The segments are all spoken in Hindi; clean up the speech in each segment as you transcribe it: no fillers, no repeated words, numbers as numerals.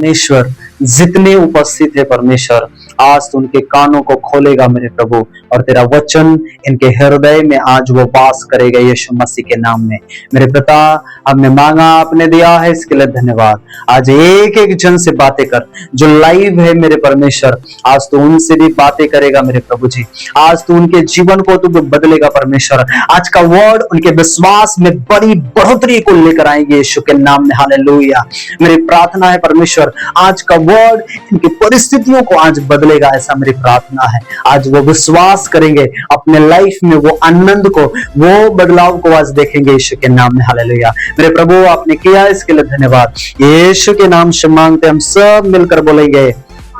परमेश्वर जितने उपस्थित है परमेश्वर, आज तू उनके कानों को खोलेगा मेरे प्रभु, और तेरा वचन इनके हृदय में आज वो वास करेगा यीशु मसीह के नाम में। मेरे पिता, हमने मांगा, आपने दिया है, इसके लिए धन्यवाद। आज एक एक जन से बातें कर, जो लाइव है मेरे परमेश्वर, आज तू उनसे भी बातें करेगा मेरे प्रभु जी। आज तू उनके जीवन को तू बदलेगा परमेश्वर। आज का वर्ड उनके विश्वास में बड़ी बढ़ोतरी को लेकर आएंगे यीशु के नाम में। हालेलुया। मेरी प्रार्थना है परमेश्वर, आज का वर्ड इनकी परिस्थितियों को आज बदलेगा, ऐसा मेरी प्रार्थना है। आज वो विश्वास करेंगे, अपने लाइफ में वो आनंद को, वो बदलाव को आज देखेंगे यीशु के नाम में। हालेलुया। मेरे प्रभु, आपने किया, इसके लिए धन्यवाद। यीशु के नाम से मांगते हम सब मिलकर बोलेंगे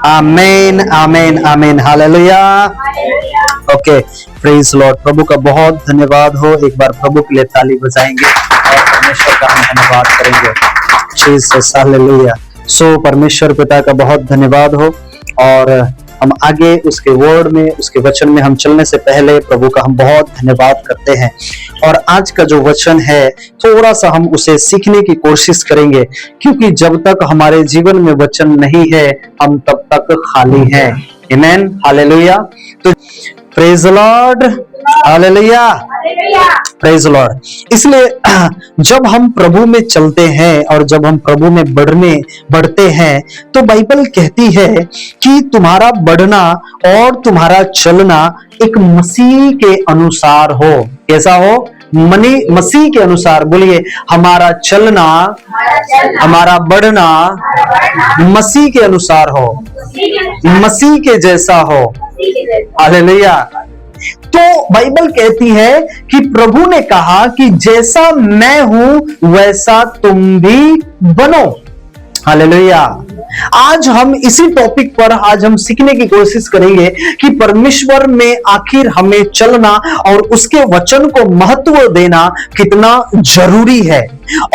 आमीन, आमीन, आमीन। हालेलुया। Okay, praise lord. प्रभु का बहुत धन्यवाद हो। एक बार प्रभु के लिए ताली बजाएंगे और परमेश्वर का हम धन्यवाद करेंगे। Jesus, hallelujah. सो परमेश्वर पिता का बहुत धन्यवाद हो। और हम आगे उसके वर्ड में, उसके वचन में हम चलने से पहले प्रभु का हम बहुत धन्यवाद करते हैं। और आज का जो वचन है, थोड़ा सा हम उसे सीखने की कोशिश करेंगे, क्योंकि जब तक हमारे जीवन में वचन नहीं है, हम तब तक खाली हैं। आमीन, हालेलुया। तो praise Lord, hallelujah, praise Lord. इसलिए जब हम प्रभु में चलते हैं और जब हम प्रभु में बढ़ते हैं, तो बाइबल कहती है कि तुम्हारा बढ़ना और तुम्हारा चलना एक मसीह के अनुसार हो। कैसा हो? मसीह के अनुसार। बोलिए, हमारा चलना, हमारा बढ़ना मसीह के अनुसार हो, मसीह के जैसा हो। हालेलुया। तो बाइबल कहती है कि प्रभु ने कहा कि जैसा मैं हूं वैसा तुम भी बनो। हालेलुया। आज हम इसी टॉपिक पर आज हम सीखने की कोशिश करेंगे कि परमेश्वर में आखिर हमें चलना और उसके वचन को महत्व देना कितना जरूरी है।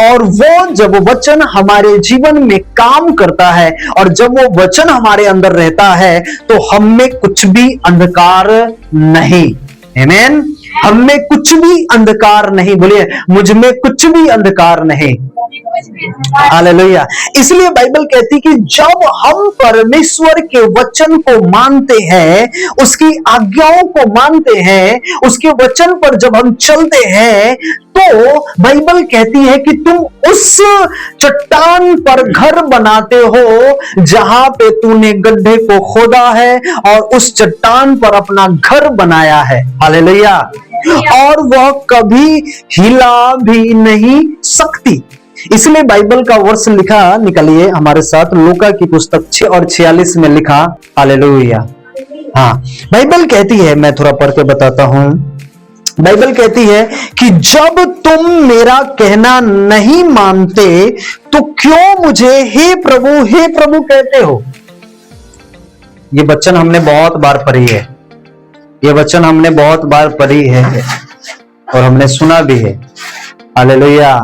और वो जब वचन हमारे जीवन में काम करता है और जब वो वचन हमारे अंदर रहता है, तो हम में कुछ भी अंधकार नहीं। आमीन। हम में कुछ भी अंधकार नहीं। बोलिए, मुझ में कुछ भी अंधकार नहीं। हालेलुया। इसलिए बाइबल कहती है कि जब हम परमेश्वर के वचन को मानते हैं, उसकी आज्ञाओं को मानते हैं, उसके वचन पर जब हम चलते हैं, तो बाइबल कहती है कि तुम उस चट्टान पर घर बनाते हो जहां पे तूने गड्ढे को खोदा है और उस चट्टान पर अपना घर बनाया है। हालेलुया। और वह कभी हिला भी नहीं सकती। इसलिए बाइबल का वर्ष लिखा, निकालिए हमारे साथ, लूका की पुस्तक 6 और 46 में लिखा। हालेलुया। हाँ, बाइबल कहती है, मैं थोड़ा पढ़ के बताता हूं। बाइबल कहती है कि जब तुम मेरा कहना नहीं मानते तो क्यों मुझे हे प्रभु कहते हो। ये वचन हमने बहुत बार पढ़ी है, ये वचन हमने बहुत बार पढ़ी है और हमने सुना भी है। हालेलुया।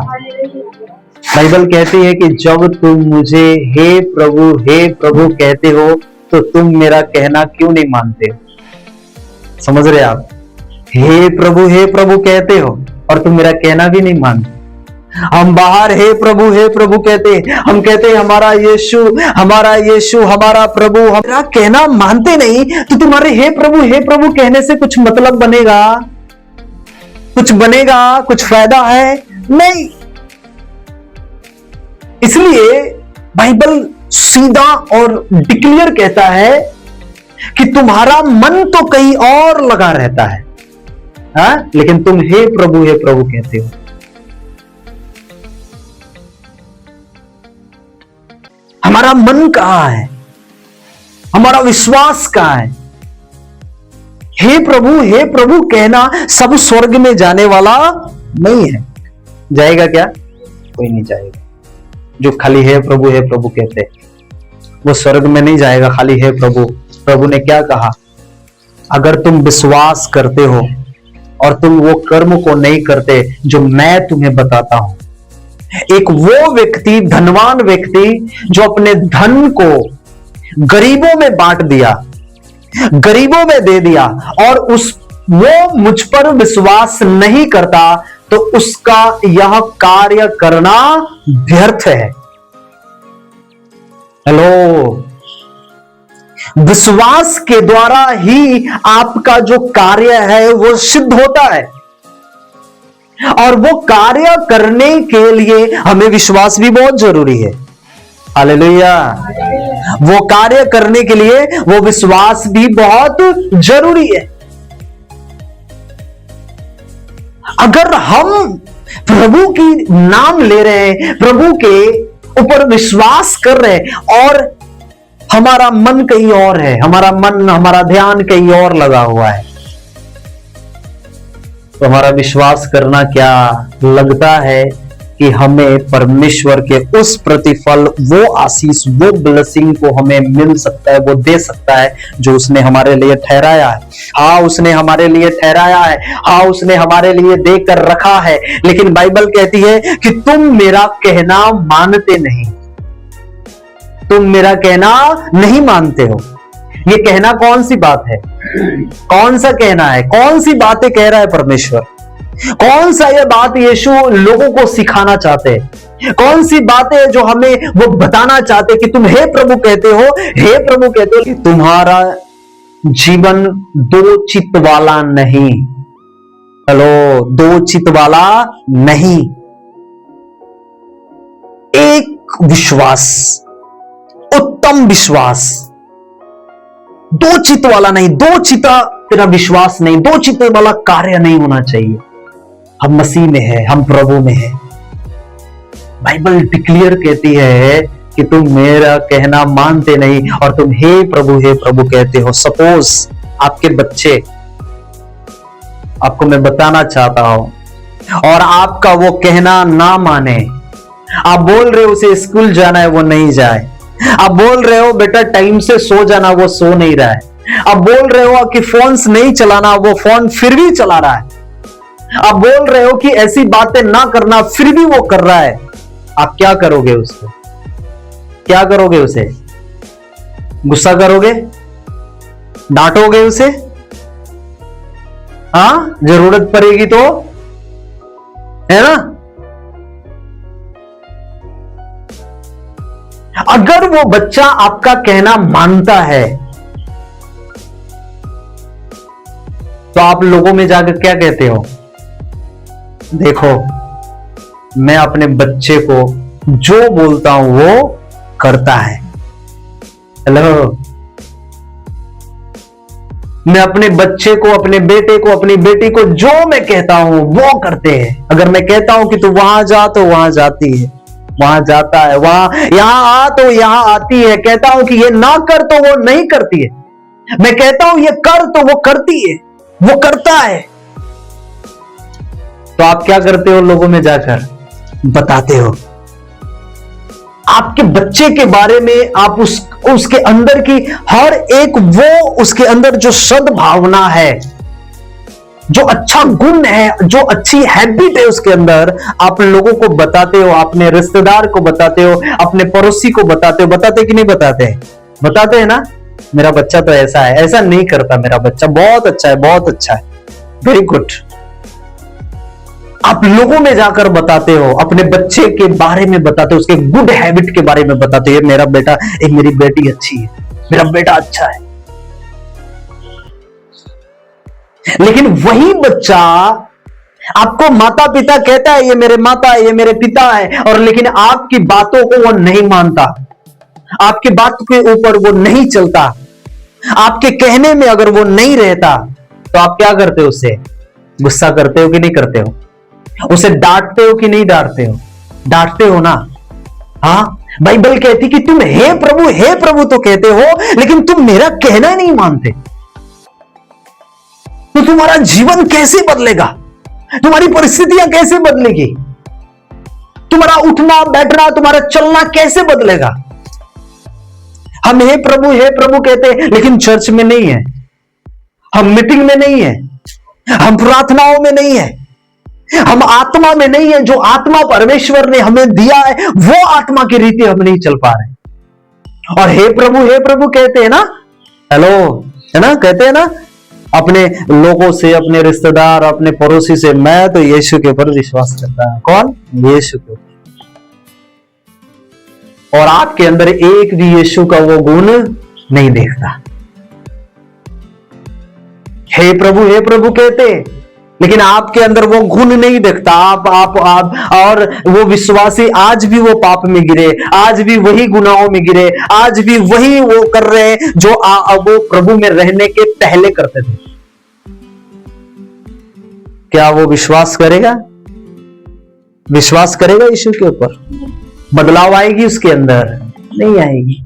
बाइबल कहती है कि जब तुम मुझे हे प्रभु कहते हो, तो तुम मेरा कहना क्यों नहीं मानते हो। समझ रहे आप? हे प्रभु कहते हो और तुम मेरा कहना भी नहीं मानते। हम बाहर हे प्रभु कहते, हम कहते हमारा यीशु, हमारा प्रभु, हमारा कहना मानते नहीं, तो तुम्हारे हे प्रभु कहने से कुछ मतलब बनेगा? कुछ फायदा है? नहीं। इसलिए बाइबल सीधा और डिक्लेयर कहता है कि तुम्हारा मन तो कहीं और लगा रहता है, लेकिन तुम हे प्रभु कहते हो। हमारा मन कहां है? हमारा विश्वास कहां है? हे प्रभु कहना सब स्वर्ग में जाने वाला नहीं है। जाएगा क्या? कोई नहीं जाएगा। जो खाली हे प्रभु कहते हैं, वो स्वर्ग में नहीं जाएगा खाली हे प्रभु। प्रभु ने क्या कहा? अगर तुम विश्वास करते हो और तुम वो कर्म को नहीं करते जो मैं तुम्हें बताता हूं। एक वो व्यक्ति, धनवान व्यक्ति, जो अपने धन को गरीबों में बांट दिया, गरीबों में दे दिया, और वो मुझ पर विश्वास नहीं करता, तो उसका यह कार्य करना व्यर्थ है। हेलो, विश्वास के द्वारा ही आपका जो कार्य है वो सिद्ध होता है, और वो कार्य करने के लिए हमें विश्वास भी बहुत जरूरी है। हालेलुया। वो कार्य करने के लिए वो विश्वास भी बहुत जरूरी है। अगर हम प्रभु की नाम ले रहे हैं, प्रभु के ऊपर विश्वास कर रहे हैं, और हमारा मन कहीं और है, हमारा मन, हमारा ध्यान कहीं और लगा हुआ है, तो हमारा विश्वास करना क्या लगता है कि हमें परमेश्वर के उस प्रतिफल, वो आशीष, वो ब्लेसिंग को हमें मिल सकता है, वो दे सकता है जो उसने हमारे लिए ठहराया है। हाँ, उसने हमारे लिए ठहराया है, हाँ, उसने हमारे लिए देकर रखा है। लेकिन बाइबल कहती है कि तुम मेरा कहना मानते नहीं, तुम मेरा कहना नहीं मानते हो। ये कहना कौन सी बात है? कौन सा कहना है? कौन सी बातें कह रहा है परमेश्वर? कौन सा ये बात यीशु लोगों को सिखाना चाहते हैं? कौन सी बातें जो हमें वो बताना चाहते हैं कि तुम हे प्रभु कहते हो, हे प्रभु कहते हो कि तुम्हारा जीवन दो चित्त वाला नहीं। हेलो, दो चित्त वाला नहीं, एक विश्वास, उत्तम विश्वास। दो चित्त वाला नहीं, दो चित्ता तेरा विश्वास नहीं, दो चित्त वाला कार्य नहीं होना चाहिए। हम मसीह में है, हम प्रभु में है। बाइबल डिक्लेयर कहती है कि तुम मेरा कहना मानते नहीं और तुम हे प्रभु कहते हो। सपोज आपके बच्चे, आपको मैं बताना चाहता हूं, और आपका वो कहना ना माने, आप बोल रहे हो उसे स्कूल जाना है, वो नहीं जाए। आप बोल रहे हो बेटा टाइम से सो जाना, वो सो नहीं रहा है। आप बोल रहे हो कि फोन्स नहीं चलाना, वो फोन फिर भी चला रहा है। आप बोल रहे हो कि ऐसी बातें ना करना, फिर भी वो कर रहा है। आप क्या करोगे उसको? क्या करोगे उसे? गुस्सा करोगे? डांटोगे उसे? हाँ, जरूरत पड़ेगी तो, है ना? अगर वो बच्चा आपका कहना मानता है तो आप लोगों में जाकर क्या कहते हो? देखो, मैं अपने बच्चे को जो बोलता हूं वो करता है। हेलो, मैं अपने बच्चे को, अपने बेटे को, अपनी बेटी को जो मैं कहता हूं वो करते हैं। अगर मैं कहता हूं कि तू वहां जा तो वहां जाती है, वहां जाता है, वहां यहां आ तो यहां आती है। कहता हूं कि ये ना कर तो वो नहीं करती है। मैं कहता हूं ये कर तो वो करती है, वो करता है। तो आप क्या करते हो? लोगों में जाकर बताते हो आपके बच्चे के बारे में। आप उसके अंदर की हर एक, वो उसके अंदर जो सद्भावना है, जो अच्छा गुण है, जो अच्छी हैबिट है उसके अंदर, आप लोगों को बताते हो, अपने रिश्तेदार को बताते हो, अपने पड़ोसी को बताते हो। बताते कि नहीं बताते? बताते हैं ना, मेरा बच्चा तो ऐसा है, ऐसा नहीं करता, मेरा बच्चा बहुत अच्छा है, बहुत अच्छा है, वेरी गुड। आप लोगों में जाकर बताते हो, अपने बच्चे के बारे में बताते हो, उसके गुड हैबिट के बारे में बताते हो। मेरा बेटा, एक मेरी बेटी अच्छी है, मेरा बेटा अच्छा है। लेकिन वही बच्चा आपको माता पिता कहता है, ये मेरे माता है, ये मेरे पिता है, और लेकिन आपकी बातों को वो नहीं मानता, आपकी बात के ऊपर वो नहीं चलता, आपके कहने में अगर वो नहीं रहता, तो आप क्या करते हो? उससे गुस्सा करते हो कि नहीं करते हो? उसे डांटते हो कि नहीं डांटते हो? डांटते हो ना। हाँ, बाइबल कहती कि तुम हे प्रभु तो कहते हो, लेकिन तुम मेरा कहना नहीं मानते। तो तुम्हारा जीवन कैसे बदलेगा? तुम्हारी परिस्थितियां कैसे बदलेगी? तुम्हारा उठना बैठना, तुम्हारा चलना कैसे बदलेगा? हम हे प्रभु कहते हैं, लेकिन चर्च में नहीं है, हम मीटिंग में नहीं है, हम प्रार्थनाओं में नहीं है, हम आत्मा में नहीं है। जो आत्मा परमेश्वर ने हमें दिया है, वो आत्मा की रीति हम नहीं चल पा रहे। और हे प्रभु कहते हैं ना, हेलो, है ना, कहते हैं ना अपने लोगों से, अपने रिश्तेदार, अपने पड़ोसी से, मैं तो यीशु के ऊपर विश्वास करता हूं। कौन? यीशु के ऊपर। और आपके अंदर एक भी यीशु का वो गुण नहीं देखता। हे प्रभु कहते, लेकिन आपके अंदर वो गुण नहीं दिखता। आप और वो विश्वासी आज भी वो पाप में गिरे, आज भी वही गुनाहों में गिरे, आज भी वही वो कर रहे हैं जो वो प्रभु में रहने के पहले करते थे। क्या वो विश्वास करेगा? विश्वास करेगा यीशु के ऊपर? बदलाव आएगी उसके अंदर? नहीं आएगी।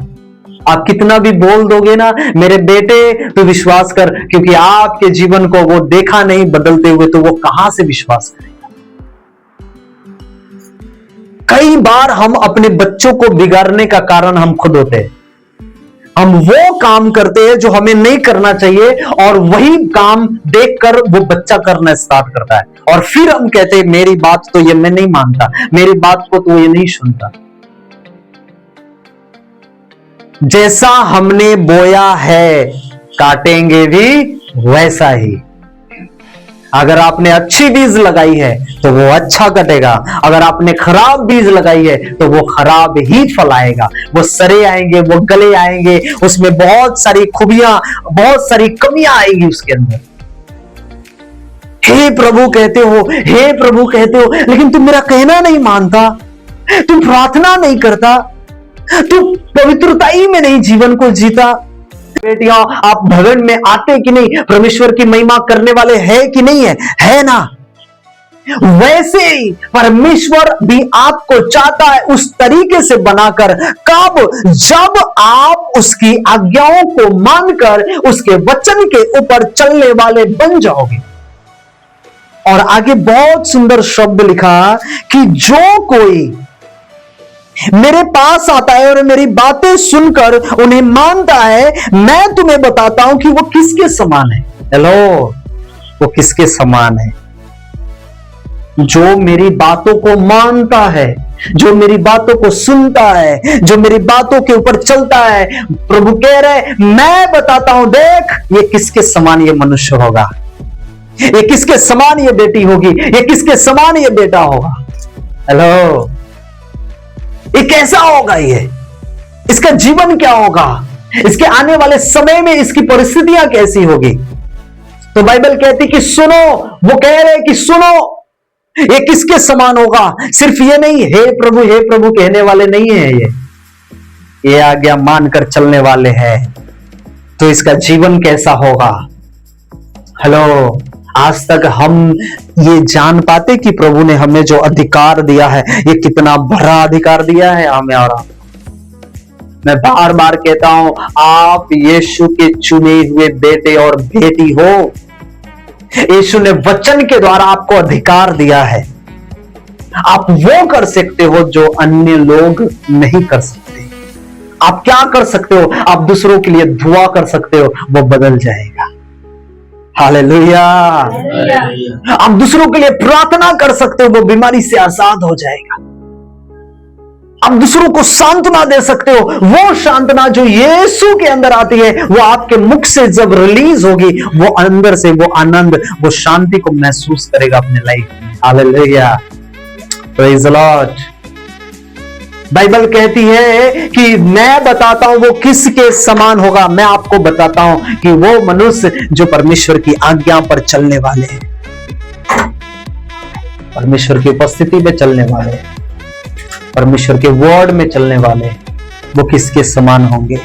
आप कितना भी बोल दोगे ना, मेरे बेटे तू विश्वास कर, क्योंकि आपके जीवन को वो देखा नहीं बदलते हुए, तो वो कहां से विश्वास करेगा? कई बार हम अपने बच्चों को बिगाड़ने का कारण हम खुद होते हैं। हम वो काम करते हैं जो हमें नहीं करना चाहिए, और वही काम देखकर वो बच्चा करना स्टार्ट करता है, और फिर हम कहते हैं मेरी बात तो ये मैं नहीं मानता, मेरी बात को तो ये नहीं सुनता। जैसा हमने बोया है काटेंगे भी वैसा ही। अगर आपने अच्छी बीज लगाई है तो वो अच्छा कटेगा, अगर आपने खराब बीज लगाई है तो वो खराब ही फल आएगा। वो सरे आएंगे, वो गले आएंगे, उसमें बहुत सारी खूबियां, बहुत सारी कमियां आएंगी उसके अंदर। हे प्रभु कहते हो, हे प्रभु कहते हो, लेकिन तुम मेरा कहना नहीं मानता, तुम प्रार्थना नहीं करता, तू पवित्रता ही में नहीं जीवन को जीता। बेटियां, आप भवन में आते कि नहीं? परमेश्वर की महिमा करने वाले हैं कि नहीं है ना? वैसे ही परमेश्वर भी आपको चाहता है उस तरीके से बनाकर। कब? जब आप उसकी आज्ञाओं को मानकर उसके वचन के ऊपर चलने वाले बन जाओगे। और आगे बहुत सुंदर शब्द लिखा कि जो कोई मेरे पास आता है और मेरी बातें सुनकर उन्हें मानता है, मैं तुम्हें बताता हूं कि वो किसके समान है। हेलो, वो किसके समान है? जो मेरी बातों को मानता है, जो मेरी बातों को सुनता है, जो मेरी बातों के ऊपर चलता है। प्रभु कह रहे, मैं बताता हूं, देख ये किसके समान ये मनुष्य होगा, ये किसके समान ये बेटी होगी, ये किसके समान ये बेटा होगा। हेलो, ये कैसा होगा? ये इसका जीवन क्या होगा? इसके आने वाले समय में इसकी परिस्थितियां कैसी होगी? तो बाइबल कहती कि सुनो, वो कह रहे कि सुनो, ये किसके समान होगा। सिर्फ ये नहीं, हे प्रभु कहने वाले नहीं है, ये आज्ञा मानकर चलने वाले हैं। तो इसका जीवन कैसा होगा? हेलो, आज तक हम ये जान पाते कि प्रभु ने हमें जो अधिकार दिया है, ये कितना बड़ा अधिकार दिया है हमें। और मैं बार बार कहता हूं, आप यीशु के चुने हुए बेटे और बेटी हो। यीशु ने वचन के द्वारा आपको अधिकार दिया है। आप वो कर सकते हो जो अन्य लोग नहीं कर सकते। आप क्या कर सकते हो? आप दूसरों के लिए दुआ कर सकते हो, वो बदल जाएगा। हालेलुया। आप दूसरों के लिए प्रार्थना कर सकते हो, वो बीमारी से आजाद हो जाएगा। आप दूसरों को सांत्वना दे सकते हो, वो सांत्वना जो यीशु के अंदर आती है, वो आपके मुख से जब रिलीज होगी, वो अंदर से वो आनंद, वो शांति को महसूस करेगा अपने लाइफ में। Hallelujah, praise the Lord. Bible कहती है कि मैं बताता हूं वो किसके समान होगा। मैं आपको बताता हूं कि वो मनुष्य जो परमेश्वर की आज्ञा पर चलने वाले हैं, परमेश्वर की उपस्थिति में चलने वाले हैं, परमेश्वर के वर्ड में चलने वाले हैं, वो किसके समान होंगे।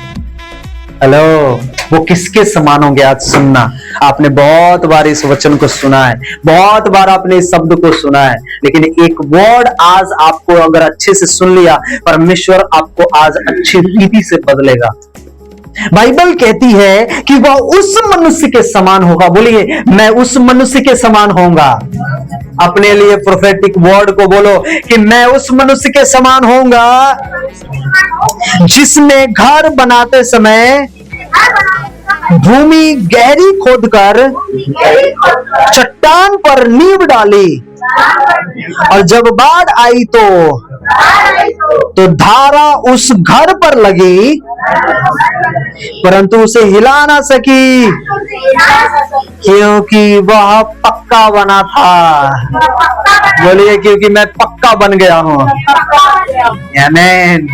हेलो, वो किसके समान होंगे? आज सुनना, आपने बहुत बार इस वचन को सुना है, बहुत बार आपने इस शब्द को सुना है, लेकिन एक वर्ड आज आपको अगर अच्छे से सुन लिया, परमेश्वर आपको आज अच्छी रीति से बदलेगा। बाइबल कहती है कि वह उस मनुष्य के समान होगा। बोलिए, मैं उस मनुष्य के समान होऊंगा। अपने लिए प्रोफेटिक वर्ड को बोलो कि मैं उस मनुष्य के समान होऊंगा जिसने घर बनाते समय भूमि गहरी खोदकर चट्टान पर नींव डाली, और जब बाढ़ आई तो तो धारा उस घर पर लगी परंतु उसे हिला ना सकी, क्योंकि वह पक्का बना था। बोलिए, क्योंकि मैं पक्का बन गया हूं। आमीन,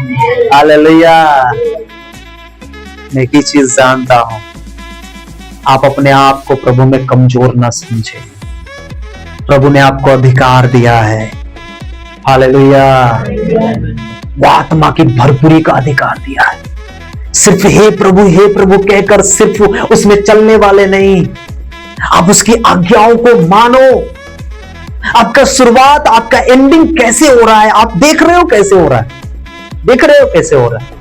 हालेलुया। मैं एक ही चीज जानता हूं, आप अपने आप को प्रभु में कमजोर ना समझे। प्रभु ने आपको अधिकार दिया है, हालेलुया। वो आत्मा की भरपूरी का अधिकार दिया है। सिर्फ हे प्रभु कहकर सिर्फ उसमें चलने वाले नहीं, आप उसकी आज्ञाओं को मानो। आपका शुरुआत, आपका एंडिंग कैसे हो रहा है, आप देख रहे हो कैसे हो रहा है, देख रहे हो कैसे हो रहा है।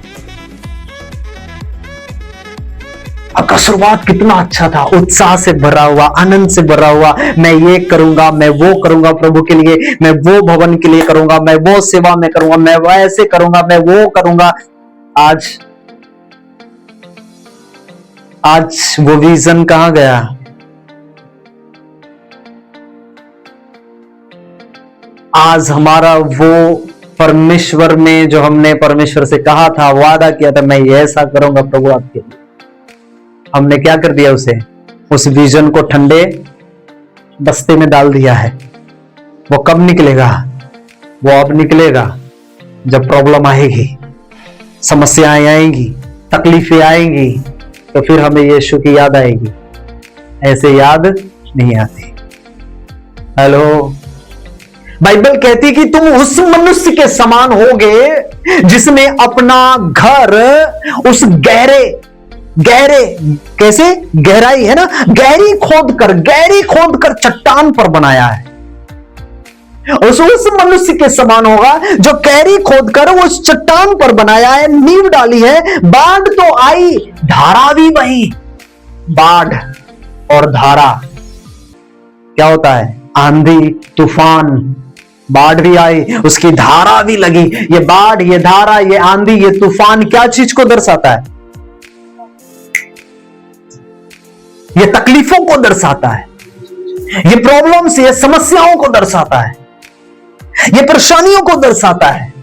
आपका शुरुआत कितना अच्छा था, उत्साह से भरा हुआ, आनंद से भरा हुआ। मैं ये करूंगा, मैं वो करूंगा प्रभु के लिए, मैं वो भवन के लिए करूंगा, मैं वो सेवा में करूंगा, मैं वो ऐसे करूंगा, मैं वो करूंगा। आज वो विजन कहां गया? आज हमारा वो परमेश्वर में जो हमने परमेश्वर से कहा था, वादा किया था, मैं ये ऐसा करूंगा प्रभु आपके लिए, हमने क्या कर दिया? उस विजन को ठंडे बस्ते में डाल दिया है। वो कब निकलेगा? वो अब निकलेगा जब प्रॉब्लम आएगी, समस्याएं आएंगी, तकलीफें आएंगी, तो फिर हमें यीशु की याद आएगी। ऐसे याद नहीं आती। हेलो, बाइबल कहती कि तुम उस मनुष्य के समान होगे जिसने अपना घर उस गहरे कैसे गहराई है ना, गहरी खोद कर चट्टान पर बनाया है। उस मनुष्य के समान होगा जो गहरी खोद कर उस चट्टान पर बनाया है, नींव डाली है। बाढ़ तो आई, धारा भी बही। बाढ़ और धारा क्या होता है? आंधी तूफान। बाढ़ भी आई, उसकी धारा भी लगी। ये बाढ़, ये धारा, ये आंधी, ये तूफान क्या चीज को दर्शाता है? ये तकलीफों को दर्शाता है, ये प्रॉब्लम्स, ये समस्याओं को दर्शाता है, ये परेशानियों को दर्शाता है।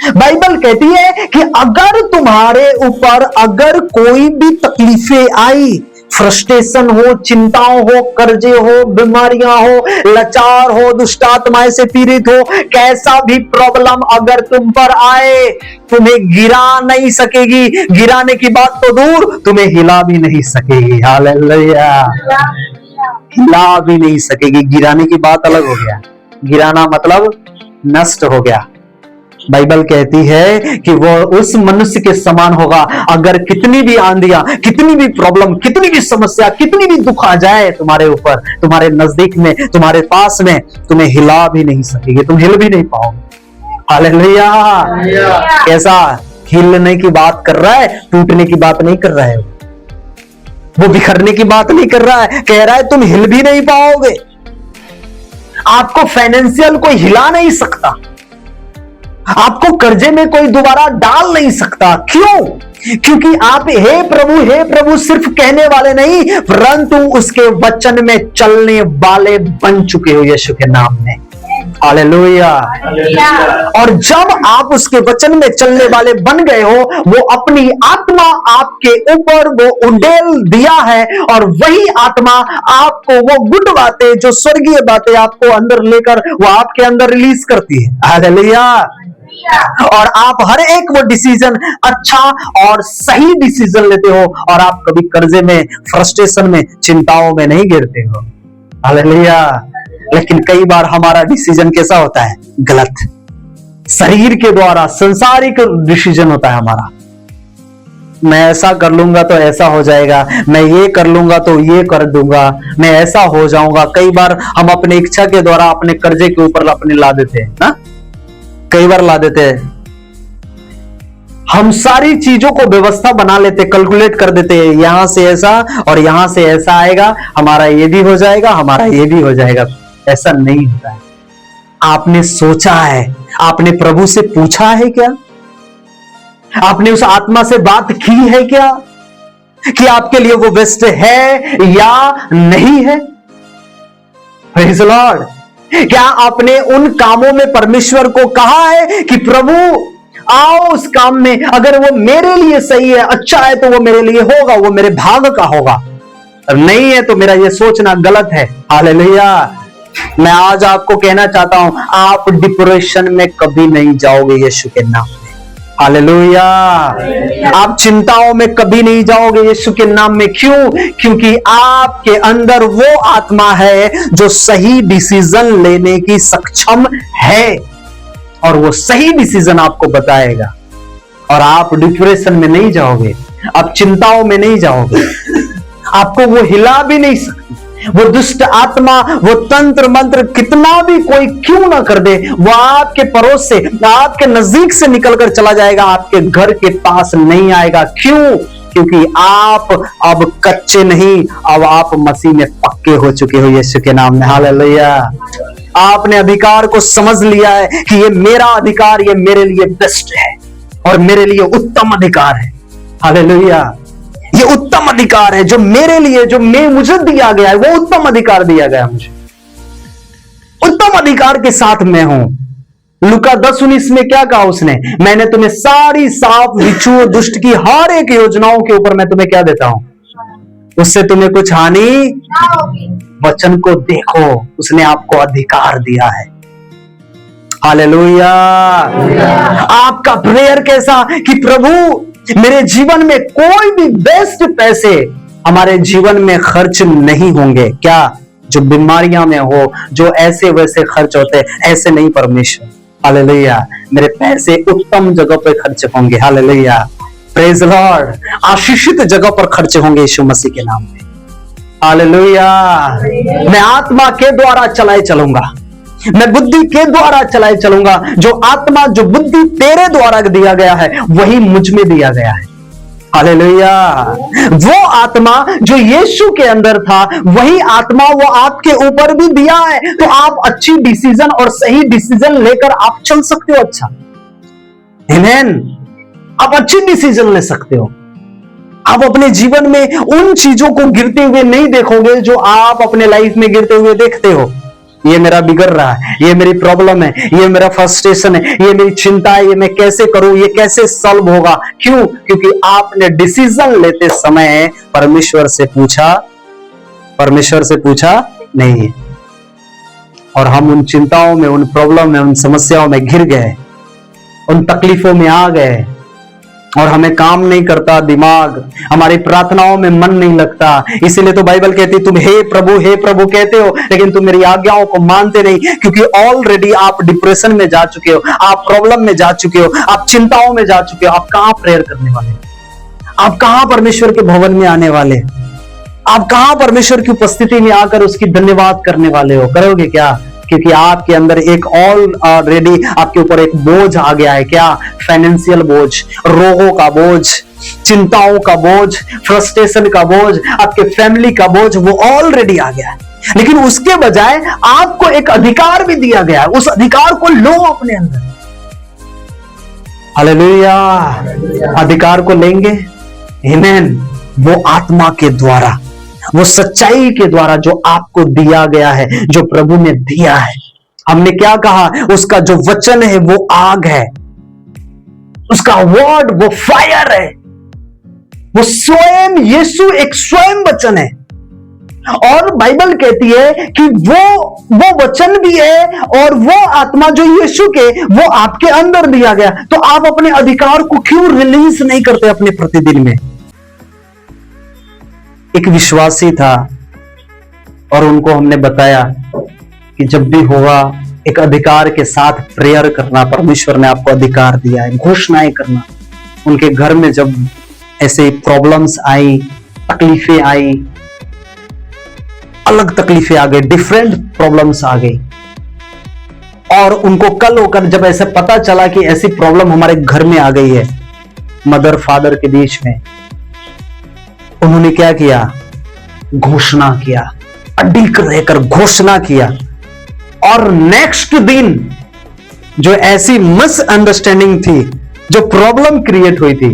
बाइबल कहती है कि अगर तुम्हारे ऊपर अगर कोई भी तकलीफें आई, फ्रस्ट्रेशन हो, चिंताओं हो, कर्जे हो, बीमारियां हो, लाचार हो, दुष्ट आत्माएं से पीड़ित हो, कैसा भी प्रॉब्लम अगर तुम पर आए, तुम्हें गिरा नहीं सकेगी। गिराने की बात तो दूर, तुम्हें हिला भी नहीं सकेगी। हालेलुया, हिला भी नहीं सकेगी। गिराने की बात अलग हो गया, गिराना मतलब नष्ट हो गया। बाइबल कहती है कि वो उस मनुष्य के समान होगा। अगर कितनी भी आंधियां, कितनी भी प्रॉब्लम, कितनी भी समस्या, कितनी भी दुख आ जाए तुम्हारे ऊपर, तुम्हारे नजदीक में, तुम्हारे पास में, तुम्हें हिला भी नहीं सकेगी, तुम हिल भी नहीं पाओगे। हालेलुया। कैसा? हिलने की बात कर रहा है, टूटने की बात नहीं कर रहा है, वो बिखरने की बात नहीं कर रहा है। कह रहा है तुम हिल भी नहीं पाओगे। आपको फाइनेंशियल कोई हिला नहीं सकता, आपको कर्जे में कोई दोबारा डाल नहीं सकता। क्यों? क्योंकि आप हे प्रभु सिर्फ कहने वाले नहीं, परंतु उसके वचन में चलने वाले बन चुके हो यीशु के नाम में। हालेलुया। और जब आप उसके वचन में चलने वाले बन गए हो, वो अपनी आत्मा आपके ऊपर वो उंडेल दिया है, और वही आत्मा आपको वो गुड बातें, जो स्वर्गीय बातें आपको अंदर लेकर वो आपके अंदर रिलीज करती है। हालेलुया। और आप हर एक वो डिसीजन अच्छा और सही डिसीजन लेते हो, और आप कभी कर्जे में, फ्रस्ट्रेशन में, चिंताओं में नहीं गिरते हो। हालेलुया। लेकिन कई बार हमारा डिसीजन कैसा होता है? गलत। शरीर के द्वारा संसारिक डिसीजन होता है हमारा। मैं ऐसा कर लूंगा तो ऐसा हो जाएगा, मैं ये कर लूंगा तो ये कर दूंगा, मैं ऐसा हो जाऊंगा। कई बार हम अपनी इच्छा के द्वारा अपने कर्जे के ऊपर अपने ला देते हैं ना, कई बार ला देते हैं। हम सारी चीजों को व्यवस्था बना लेते, कैलकुलेट कर देते हैं, यहां से ऐसा और यहां से ऐसा आएगा, हमारा ये भी हो जाएगा, हमारा ये भी हो जाएगा। ऐसा नहीं होता है। आपने सोचा है, आपने प्रभु से पूछा है क्या? आपने उस आत्मा से बात की है क्या कि आपके लिए वो बेस्ट है या नहीं है? Praise the Lord. क्या आपने उन कामों में परमेश्वर को कहा है कि प्रभु आओ उस काम में, अगर वो मेरे लिए सही है, अच्छा है, तो वो मेरे लिए होगा, वो मेरे भाग का होगा, और नहीं है तो मेरा ये सोचना गलत है। हालेलुया। मैं आज आपको कहना चाहता हूं, आप डिप्रेशन में कभी नहीं जाओगे यीशु के नाम में। हालेलुया। आप चिंताओं में कभी नहीं जाओगे यीशु के नाम में। क्यों? क्योंकि आपके अंदर वो आत्मा है जो सही डिसीजन लेने की सक्षम है, और वो सही डिसीजन आपको बताएगा, और आप डिप्रेशन में नहीं जाओगे, आप चिंताओं में नहीं जाओगे, आपको वो हिला भी नहीं सकती। वो दुष्ट आत्मा, वो तंत्र मंत्र कितना भी कोई क्यों ना कर दे, वो आपके पड़ोस से, आपके नजदीक से निकलकर चला जाएगा, आपके घर के पास नहीं आएगा। क्यों? क्योंकि आप अब कच्चे नहीं, अब आप मसीह में पक्के हो चुके हो यीशु के नाम में। हालेलुया। आपने अधिकार को समझ लिया है कि ये मेरा अधिकार, ये मेरे लिए बेस्ट है और मेरे लिए उत्तम अधिकार है। हालेलुया। ये उत्तम अधिकार है जो मेरे लिए, जो मुझे दिया गया है, वो उत्तम अधिकार दिया गया मुझे। उत्तम अधिकार के साथ मैं हूं। लूका 10:19 में क्या कहा उसने? मैंने तुम्हें सारी सांप, बिच्छू, दुष्ट की हर एक योजनाओं के ऊपर मैं तुम्हें क्या देता हूं, उससे तुम्हें कुछ हानि। वचन को देखो, उसने आपको अधिकार दिया है। हालेलुया। आपका प्रेयर कैसा कि प्रभु मेरे जीवन में कोई भी बेस्ट पैसे हमारे जीवन में खर्च नहीं होंगे। क्या? जो बीमारियां में हो, जो ऐसे वैसे खर्च होते, ऐसे नहीं परमेश्वर। हालेलुया। मेरे पैसे उत्तम जगह पर खर्च होंगे। हालेलुया। Praise Lord. आशीषित जगह पर खर्च होंगे यीशु मसीह के नाम में। हालेलुया। मैं आत्मा के द्वारा चलाए चलूंगा, मैं बुद्धि के द्वारा चलाए चलूंगा। जो आत्मा, जो बुद्धि तेरे द्वारा दिया गया है, वही मुझ में दिया गया है। हालेलुया। वो आत्मा जो यीशु के अंदर था, वही आत्मा वो आपके ऊपर भी दिया है। तो आप अच्छी डिसीजन और सही डिसीजन लेकर आप चल सकते हो। अच्छा, आमीन। आप अच्छी डिसीजन ले सकते हो। आप अपने जीवन में उन चीजों को गिरते हुए नहीं देखोगे जो आप अपने लाइफ में गिरते हुए देखते हो। ये मेरा बिगड़ रहा है, ये मेरी प्रॉब्लम है, ये मेरा फ्रस्ट्रेशन है, ये मेरी चिंता है, ये मैं कैसे करूं, ये कैसे सॉल्व होगा। क्यों? क्योंकि आपने डिसीजन लेते समय परमेश्वर से पूछा नहीं है। और हम उन चिंताओं में, उन प्रॉब्लम में, उन समस्याओं में घिर गए, उन तकलीफों में आ गए, और हमें काम नहीं करता दिमाग, हमारी प्रार्थनाओं में मन नहीं लगता। इसीलिए तो बाइबल कहती है तुम हे प्रभु कहते हो, लेकिन तुम मेरी आज्ञाओं को मानते नहीं। क्योंकि ऑलरेडी आप डिप्रेशन में जा चुके हो, आप प्रॉब्लम में जा चुके हो, आप चिंताओं में जा चुके हो। आप कहां प्रेयर करने वाले? आप कहां परमेश्वर के भवन में आने वाले? आप कहां परमेश्वर की उपस्थिति में आकर उसकी धन्यवाद करने वाले हो? करोगे क्या? क्योंकि आपके अंदर एक ऑलरेडी आपके ऊपर एक बोझ आ गया है। क्या? फाइनेंशियल बोझ, रोगों का बोझ, चिंताओं का बोझ, फ्रस्ट्रेशन का बोझ, आपके फैमिली का बोझ, वो ऑलरेडी आ गया है। लेकिन उसके बजाय आपको एक अधिकार भी दिया गया है। उस अधिकार को लो अपने अंदर। हालेलुया। अधिकार को लेंगे, आमीन, वो आत्मा के द्वारा, वो सच्चाई के द्वारा जो आपको दिया गया है, जो प्रभु ने दिया है। हमने क्या कहा? उसका जो वचन है वो आग है, उसका वर्ड वो फायर है, वो स्वयं यीशु एक स्वयं वचन है। और बाइबल कहती है कि वो वचन भी है और वो आत्मा जो यीशु के, वो आपके अंदर दिया गया। तो आप अपने अधिकार को क्यों रिलीज नहीं करते अपने प्रतिदिन में? एक विश्वासी था और उनको हमने बताया कि जब भी होगा एक अधिकार के साथ प्रेयर करना। परमेश्वर ने आपको अधिकार दिया है घोषणाएं करना। उनके घर में जब ऐसे प्रॉब्लम्स आई, तकलीफें आई, अलग तकलीफें आ गई, डिफरेंट प्रॉब्लम्स आ गई, और उनको कल होकर जब ऐसे पता चला कि ऐसी प्रॉब्लम हमारे घर में आ गई है, मदर फादर के बीच में, उन्होंने क्या किया? घोषणा किया, अडिग रहकर घोषणा किया। और नेक्स्ट दिन जो ऐसी मिसअंडरस्टैंडिंग थी, जो प्रॉब्लम क्रिएट हुई थी,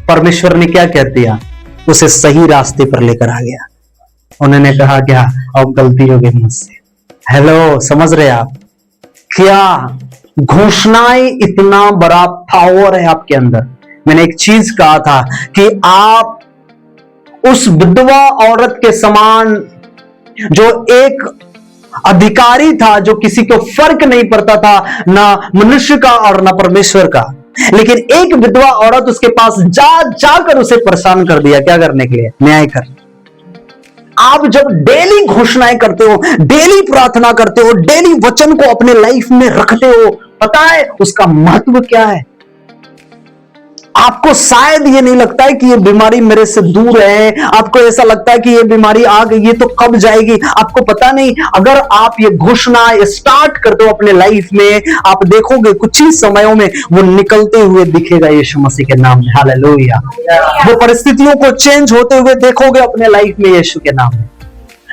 परमेश्वर ने क्या कह दिया? उसे सही रास्ते पर लेकर आ गया। उन्होंने कहा क्या? अब गलती हो गई मुझसे, हेलो, समझ रहे आप? क्या घोषणाएं, इतना बड़ा पावर है आपके अंदर। मैंने एक चीज कहा था कि आप उस विधवा औरत के समान, जो एक अधिकारी था, जो किसी को फर्क नहीं पड़ता था, ना मनुष्य का और ना परमेश्वर का, लेकिन एक विधवा औरत उसके पास जाकर उसे परेशान कर दिया। क्या करने के लिए? न्याय कर। आप जब डेली घोषणाएं करते हो, डेली प्रार्थना करते हो, डेली वचन को अपने लाइफ में रखते हो, पता है उसका महत्व क्या है? आपको शायद ये नहीं लगता है कि ये बीमारी मेरे से दूर है, आपको ऐसा लगता है कि ये बीमारी आ गई, ये तो कब जाएगी। आपको पता नहीं, अगर आप ये घोषणा स्टार्ट करते हो अपने लाइफ में, आप देखोगे कुछ ही समयों में वो निकलते हुए दिखेगा यीशु मसीह के नाम में। हालेलुया। वो परिस्थितियों को चेंज होते हुए देखोगे अपने लाइफ में यीशु के नाम में।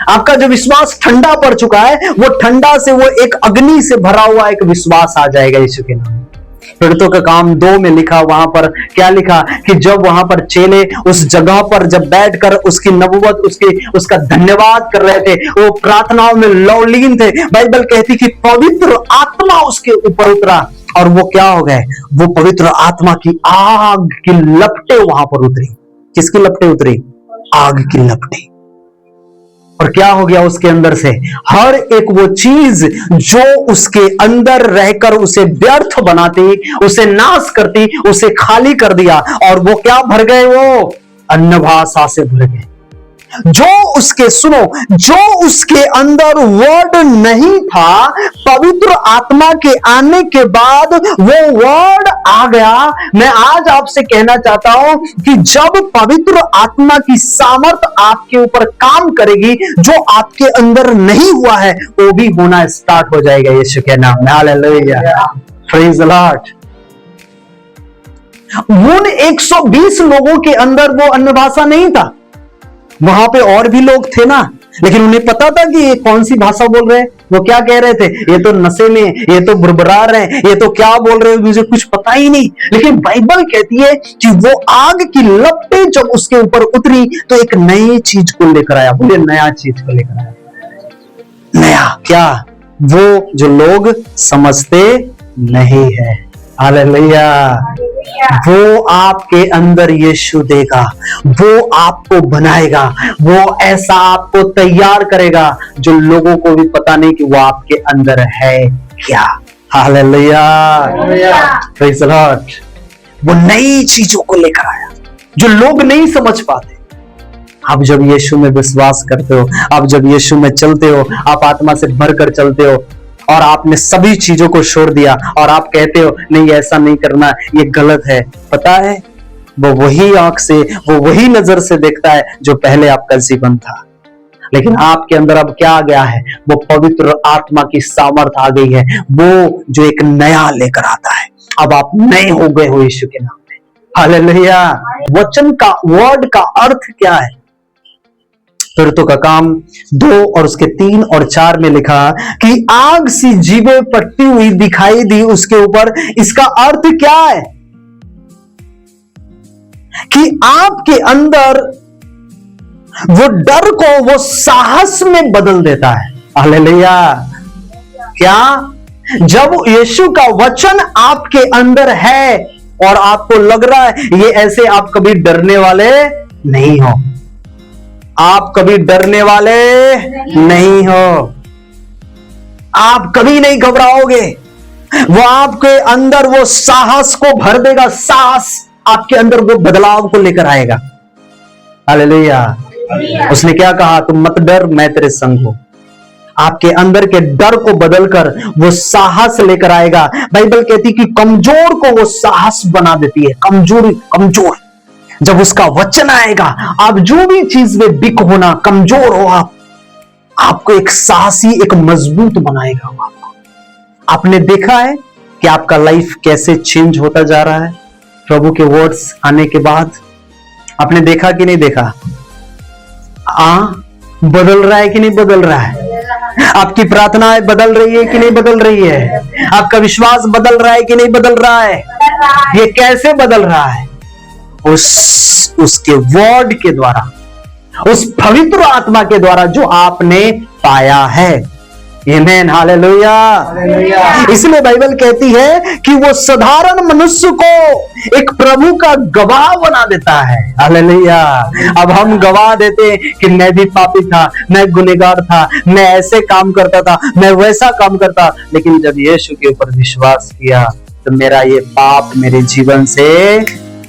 आपका जो विश्वास ठंडा पड़ चुका है, वो ठंडा से वो एक अग्नि से भरा हुआ एक विश्वास आ जाएगा यीशु के नाम में। प्रेरितों का काम 2 में लिखा, वहां पर क्या लिखा कि जब वहां पर चेले उस जगह पर जब बैठकर उसकी नबूवत, उसका धन्यवाद कर रहे थे, वो प्रार्थनाओं में लौलीन थे, बाइबल कहती कि पवित्र आत्मा उसके ऊपर उतरा और वो क्या हो गए? वो पवित्र आत्मा की आग की लपटें वहां पर उतरी। किसकी लपटें उतरी? आग की लपटें। और क्या हो गया उसके अंदर से? हर एक वो चीज जो उसके अंदर रहकर उसे व्यर्थ बनाती, उसे नाश करती, उसे खाली कर दिया। और वो क्या भर गए? वो अन्य भाषा से भर गए। जो उसके, सुनो, जो उसके अंदर वर्ड नहीं था, पवित्र आत्मा के आने के बाद वो वर्ड आ गया। मैं आज आपसे कहना चाहता हूं कि जब पवित्र आत्मा की सामर्थ आपके ऊपर काम करेगी, जो आपके अंदर नहीं हुआ है वो भी होना स्टार्ट हो जाएगा यीशु के नाम में। Hallelujah, praise the Lord. उन 120 लोगों के अंदर वो अन्य भाषा नहीं था, वहां पे और भी लोग थे ना, लेकिन उन्हें पता था कि ये कौन सी भाषा बोल रहे हैं। वो क्या कह रहे थे? ये तो नशे में, ये तो बुरबुरा रहे हैं, ये तो क्या बोल रहे हैं, मुझे कुछ पता ही नहीं। लेकिन बाइबल कहती है कि वो आग की लपटें जब उसके ऊपर उतरी तो एक नई चीज को लेकर आया। बोले, नया चीज को लेकर आया। नया क्या? वो जो लोग समझते नहीं है। हालेलुया। वो आपके अंदर यीशु देगा, वो आपको बनाएगा, वो ऐसा आपको तैयार करेगा जो लोगों को भी पता नहीं कि वो आपके अंदर है क्या। Hallelujah, praise the Lord. वो नई चीजों को लेकर आया जो लोग नहीं समझ पाते। आप जब यीशु में विश्वास करते हो, आप जब यीशु में चलते हो, आप आत्मा से भरकर चलते हो और आपने सभी चीजों को छोड़ दिया और आप कहते हो नहीं, ऐसा नहीं करना, ये गलत है। पता है, वो वही आंख से, वो वही नजर से देखता है जो पहले आपका जीवन था। लेकिन आपके अंदर अब क्या आ गया है? वो पवित्र आत्मा की सामर्थ आ गई है, वो जो एक नया लेकर आता है। अब आप नए हो गए हो यीशु के नाम में। हालेलुया। वचन का, वर्ड का अर्थ क्या है? प्रेरितों का काम 2 और उसके 3 और 4 में लिखा कि आग सी जीभें पड़ती हुई दिखाई दी उसके ऊपर। इसका अर्थ क्या है? कि आपके अंदर वो डर को वो साहस में बदल देता है। हालेलुया। क्या? जब यीशु का वचन आपके अंदर है और आपको लग रहा है ये ऐसे, आप कभी डरने वाले नहीं हो, आप कभी डरने वाले नहीं हो, आप कभी नहीं घबराओगे। वो आपके अंदर वो साहस को भर देगा, साहस आपके अंदर वो बदलाव को लेकर आएगा। हालेलुया। उसने क्या कहा? तुम मत डर, मैं तेरे संग हूं। आपके अंदर के डर को बदलकर वो साहस लेकर आएगा। बाइबल कहती कि कमजोर को वो साहस बना देती है। कमजोर जब उसका वचन आएगा, आप जो भी चीज में बिक होना, कमजोर हो, आपको एक साहसी, एक मजबूत बनाएगा। आपने देखा है कि आपका लाइफ कैसे चेंज होता जा रहा है प्रभु के वर्ड्स आने के बाद? आपने देखा कि नहीं देखा? बदल रहा है कि नहीं बदल रहा है? आपकी प्रार्थनाएं बदल रही है कि नहीं बदल रही है? आपका विश्वास बदल रहा है कि नहीं बदल रहा है? ये कैसे बदल रहा है? उसके वर्ड के द्वारा, उस पवित्र आत्मा के द्वारा जो आपने पाया है। आमेन, हालेलुया। इसलिए बाइबल कहती है कि वो साधारण मनुष्य को एक प्रभु का गवाह बना देता है। हालेलुया। अब हम गवाह देते कि मैं भी पापी था, मैं गुनहगार था, मैं ऐसे काम करता था, मैं वैसा काम करता, लेकिन जब यीशु के ऊपर विश्वास किया तो मेरा ये पाप मेरे जीवन से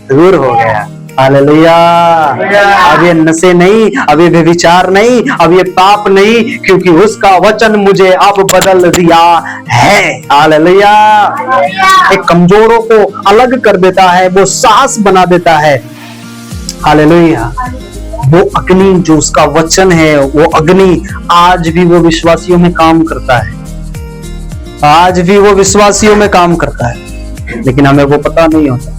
दूर हो गया। हालेलुया। अब ये नशे नहीं, अब ये व्यभिचार नहीं, अब ये पाप नहीं, क्योंकि उसका वचन मुझे अब बदल दिया है। हालेलुया। एक कमजोरों को अलग कर देता है, वो साहस बना देता है। हालेलुया। वो अग्नि जो उसका वचन है, वो अग्नि आज भी वो विश्वासियों में काम करता है, आज भी वो विश्वासियों में काम करता है, लेकिन हमें वो पता नहीं होता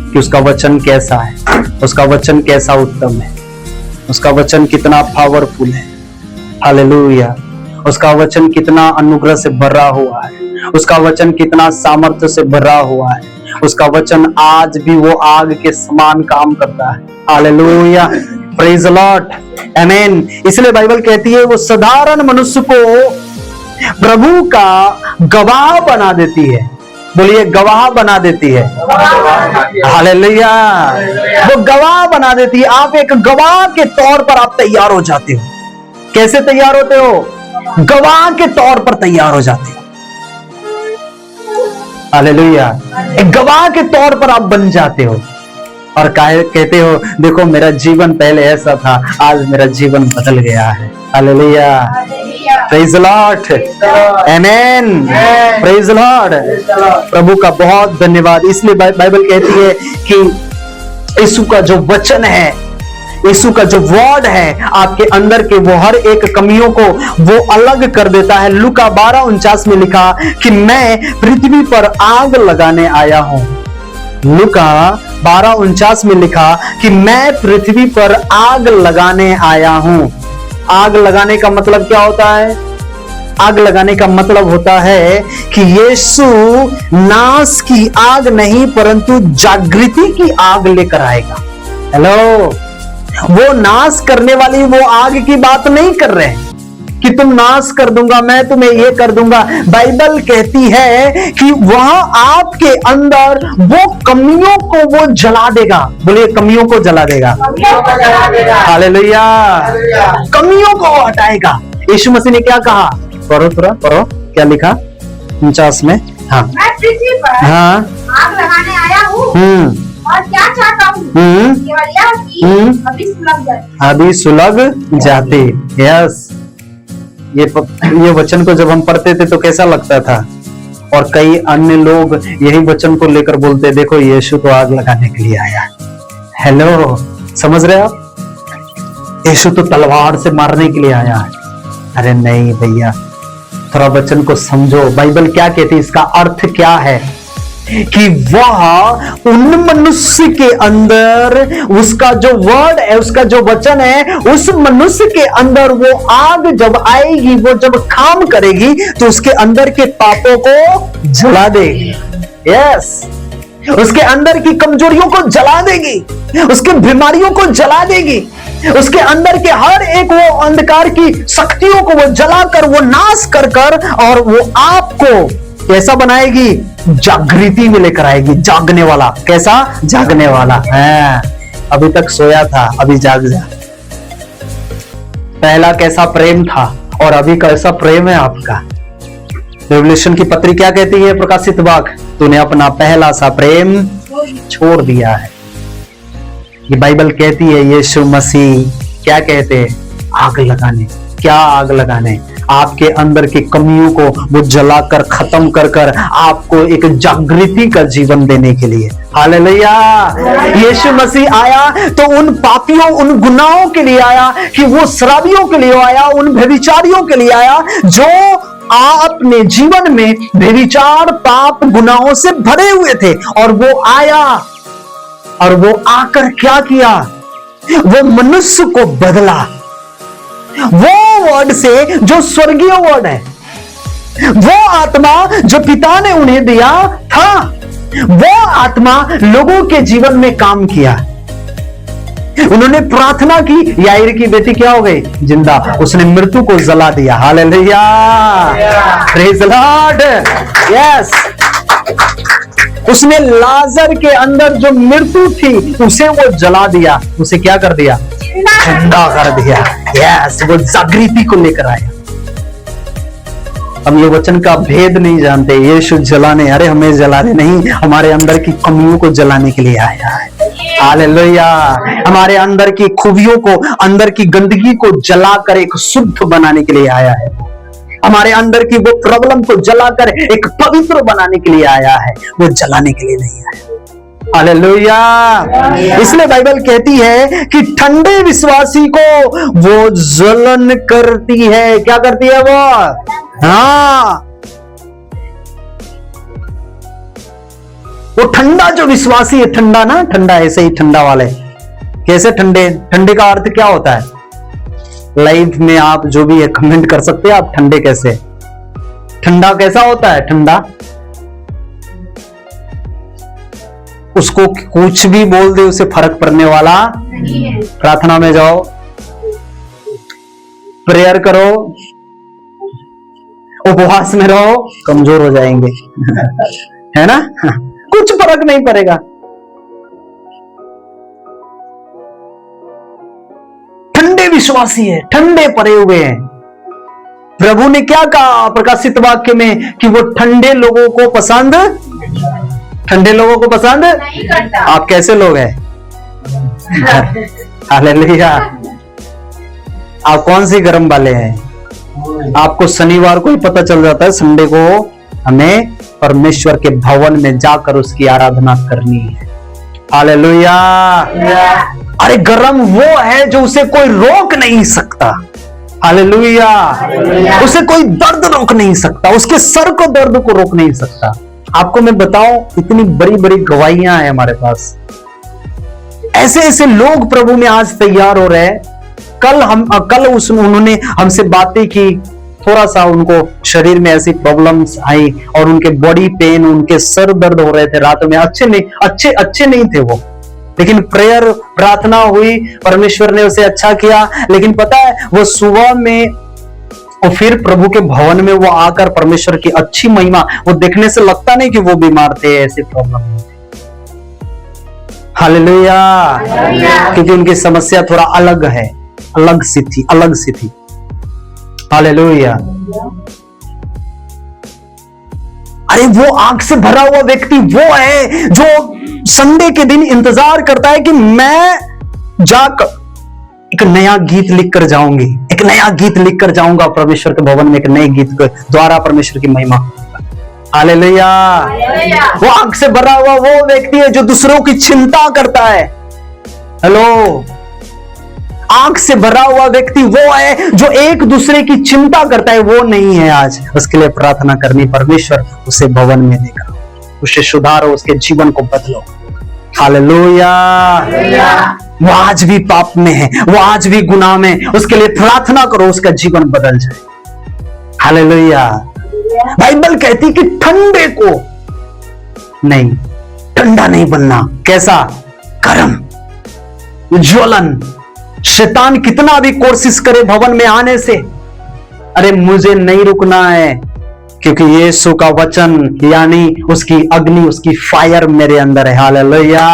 कि उसका वचन कैसा है, उसका वचन कैसा उत्तम है, उसका वचन कितना पावरफुल है। हालेलुया। उसका वचन कितना अनुग्रह से भरा हुआ है, उसका वचन कितना सामर्थ्य से भरा हुआ है, उसका वचन आज भी वो आग के समान काम करता है। हालेलुया। Praise the Lord. आमीन। इसलिए बाइबल कहती है वो साधारण मनुष्य को प्रभु का गवाह बना देती है। बोलिए, गवाह बना देती है। हालेलुया। वो गवाह बना देती है। आप एक गवाह के तौर पर आप तैयार हो जाते हो। कैसे तैयार होते हो? गवाह के तौर पर तैयार हो जाते हो। हालेलुया। एक गवाह के तौर पर आप बन जाते हो और कहते हो, देखो मेरा जीवन पहले ऐसा था, आज मेरा जीवन बदल गया है। Hallelujah. Praise the lord. Amen. Praise the lord. प्रभु का बहुत धन्यवाद। इसलिए बाइबल कहती है कि यीशु का जो वचन है, यीशु का जो वर्ड है, आपके अंदर के वो हर एक कमियों को वो अलग कर देता है। लूका 12:49 में लिखा कि मैं पृथ्वी पर आग लगाने आया हूं। लूका 12:49 में लिखा कि मैं पृथ्वी पर आग लगाने आया हूं। आग लगाने का मतलब क्या होता है? आग लगाने का मतलब होता है कि यीशु नाश की आग नहीं परंतु जागृति की आग लेकर आएगा। हेलो। वो नाश करने वाली वो आग की बात नहीं कर रहे हैं कि तुम नाश कर दूंगा, मैं तुम्हें ये कर दूंगा। बाइबल कहती है कि वह आपके अंदर वो कमियों को वो जला देगा। बोलिए, कमियों को जला देगा। हालेलुया। कमियों को वो हटाएगा। यीशु मसीह ने क्या कहा? पढ़ो थोड़ा, पढ़ो क्या लिखा 49 में। हाँ, मैं पृथ्वी पर हाँ, आग लगाने आया हूँ और क्या चाहता हूँ केवल यह कि अभी सुलग जाती। अभी सुलग जाती। यस। ये वचन को जब हम पढ़ते थे तो कैसा लगता था? और कई अन्य लोग यही वचन को लेकर बोलते, देखो यीशु तो आग लगाने के लिए आया। हेलो, समझ रहे आप? यीशु तो तलवार से मारने के लिए आया है। अरे नहीं भैया, थोड़ा वचन को समझो। बाइबल क्या कहती है? इसका अर्थ क्या है? कि वह उन मनुष्य के अंदर उसका जो वर्ड है, उसका जो वचन है, उस मनुष्य के अंदर वो आग जब आएगी, वो जब काम करेगी तो उसके अंदर के पापों को जला देगी। यस। उसके अंदर की कमजोरियों को जला देगी, उसके बीमारियों को जला देगी, उसके अंदर के हर एक वो अंधकार की शक्तियों को वो जलाकर, वो नाश कर कर, और वो आपको कैसा बनाएगी? जागृति में लेकर आएगी। जागने वाला। कैसा? जागने वाला है। अभी तक सोया था, अभी जाग जा। पहला कैसा प्रेम था और अभी कैसा प्रेम है आपका? रेवल्यूशन की पत्री क्या कहती है? प्रकाशित वाक्य, तूने अपना पहला सा प्रेम छोड़ दिया है। ये बाइबल कहती है यीशु मसीह क्या कहते हैं? आग लगाने। क्या आग लगाने? आपके अंदर की कमियों को वो जलाकर खत्म कर कर आपको एक जागृति का जीवन देने के लिए। हालेलुया। यीशु मसीह आया तो उन पापियों, उन गुनाहों के लिए आया, कि वो शराबियों के लिए आया, उन व्यभिचारियों के लिए आया जो अपने जीवन में व्यभिचार, पाप, गुनाहों से भरे हुए थे। और वो आया और वो आकर क्या किया? वो मनुष्य को बदला। वो वर्ड से जो स्वर्गीय वर्ड है, वो आत्मा जो पिता ने उन्हें दिया था, वो आत्मा लोगों के जीवन में काम किया। उन्होंने प्रार्थना की, याईर की बेटी क्या हो गई? जिंदा। उसने मृत्यु को जला दिया। Hallelujah, praise the Lord. Yes, उसने लाजर के अंदर जो मृत्यु थी उसे वो जला दिया, उसे क्या कर दिया? जिंदा कर दिया। यस, वो जागृति को लेकर आया। हम ये वचन का भेद नहीं जानते। यीशु जलाने, अरे हमें जलाने नहीं, हमारे अंदर की कमियों को जलाने के लिए आया है। हालेलुया, हमारे अंदर की खूबियों को, अंदर की गंदगी को जलाकर एक शुद्ध बनाने के लिए आया है। हमारे अंदर की वो प्रॉब्लम को जलाकर एक पवित्र बनाने के लिए आया है, वो जलाने के लिए नहीं आया। हालेलुया। इसलिए बाइबल कहती है कि ठंडे विश्वासी को वो जलन करती है। क्या करती है वो? हाँ, वो ठंडा जो विश्वासी है, ठंडा ना, ठंडा ऐसे ही ठंडा वाले। कैसे ठंडे? ठंडे का अर्थ क्या होता है? लाइफ में आप जो भी है कमेंट कर सकते हैं, आप ठंडे कैसे? ठंडा कैसा होता है? ठंडा उसको कुछ भी बोल दे उसे फर्क पड़ने वाला नहीं है। प्रार्थना में जाओ, प्रेयर करो, उपवास में रहो, कमजोर हो जाएंगे है ना? कुछ फर्क नहीं पड़ेगा। ठंडे विश्वासी है, ठंडे पड़े हुए हैं। प्रभु ने क्या कहा प्रकाशित वाक्य में कि वो ठंडे लोगों को पसंद, ठंडे लोगों को पसंद नहीं करता। आप कैसे लोग हैं? हालेलुया। आप कौन सी गर्म वाले हैं? आपको शनिवार को ही पता चल जाता है संडे को हमें परमेश्वर के भवन में जाकर उसकी आराधना करनी है। हालेलुया। अरे गर्म वो है जो उसे कोई रोक नहीं सकता। हालेलुया। उसे कोई दर्द रोक नहीं सकता, उसके सर को दर्द को रोक नहीं सकता। आपको मैं बताऊं, इतनी बड़ी बड़ी गवाहियां हैं हमारे पास। ऐसे ऐसे लोग प्रभु में आज तैयार हो रहे हैं। कल उन्होंने हमसे बातें की, थोड़ा सा उनको शरीर में ऐसी प्रॉब्लम्स आई और उनके बॉडी पेन, उनके सर दर्द हो रहे थे रातों में। अच्छे नहीं थे वो, लेकिन प्रेयर, प्रार्थना हुई, परमेश्वर ने उसे अच्छा किया। लेकिन पता है, वो सुबह में और फिर प्रभु के भवन में वो आकर परमेश्वर की अच्छी महिमा, वो देखने से लगता नहीं कि वो बीमार थे, ऐसी प्रॉब्लम में थे। हालेलुया। क्योंकि उनकी समस्या थोड़ा अलग है, अलग सी थी। हालेलुया। अरे वो आंख से भरा हुआ व्यक्ति वो है जो संडे के दिन इंतजार करता है कि मैं जाकर एक नया गीत लिखकर जाऊंगी, एक नया गीत लिखकर जाऊंगा परमेश्वर के भवन में, एक नए गीत के द्वारा परमेश्वर की महिमा। हालेलुया। वो आंख से भरा हुआ वो व्यक्ति है जो दूसरों की चिंता करता है। हेलो, आंख से भरा हुआ व्यक्ति वो है जो एक दूसरे की चिंता करता है। वो नहीं है आज, उसके लिए प्रार्थना करनी, परमेश्वर उसे भवन में लेकर, उसे सुधारो, उसके जीवन को बदलो। हालेलुया। वो आज भी पाप में है, वो आज भी गुनाह में, उसके लिए प्रार्थना करो, उसका जीवन बदल जाए। हालेलुया। बाइबल कहती कि ठंडे को नहीं, ठंडा नहीं बनना। कैसा? गर्म, ज्वलन। शैतान कितना भी कोशिश करे भवन में आने से, अरे मुझे नहीं रुकना है, क्योंकि यीशु का वचन यानी उसकी अग्नि, उसकी फायर मेरे अंदर है। हालेलुया।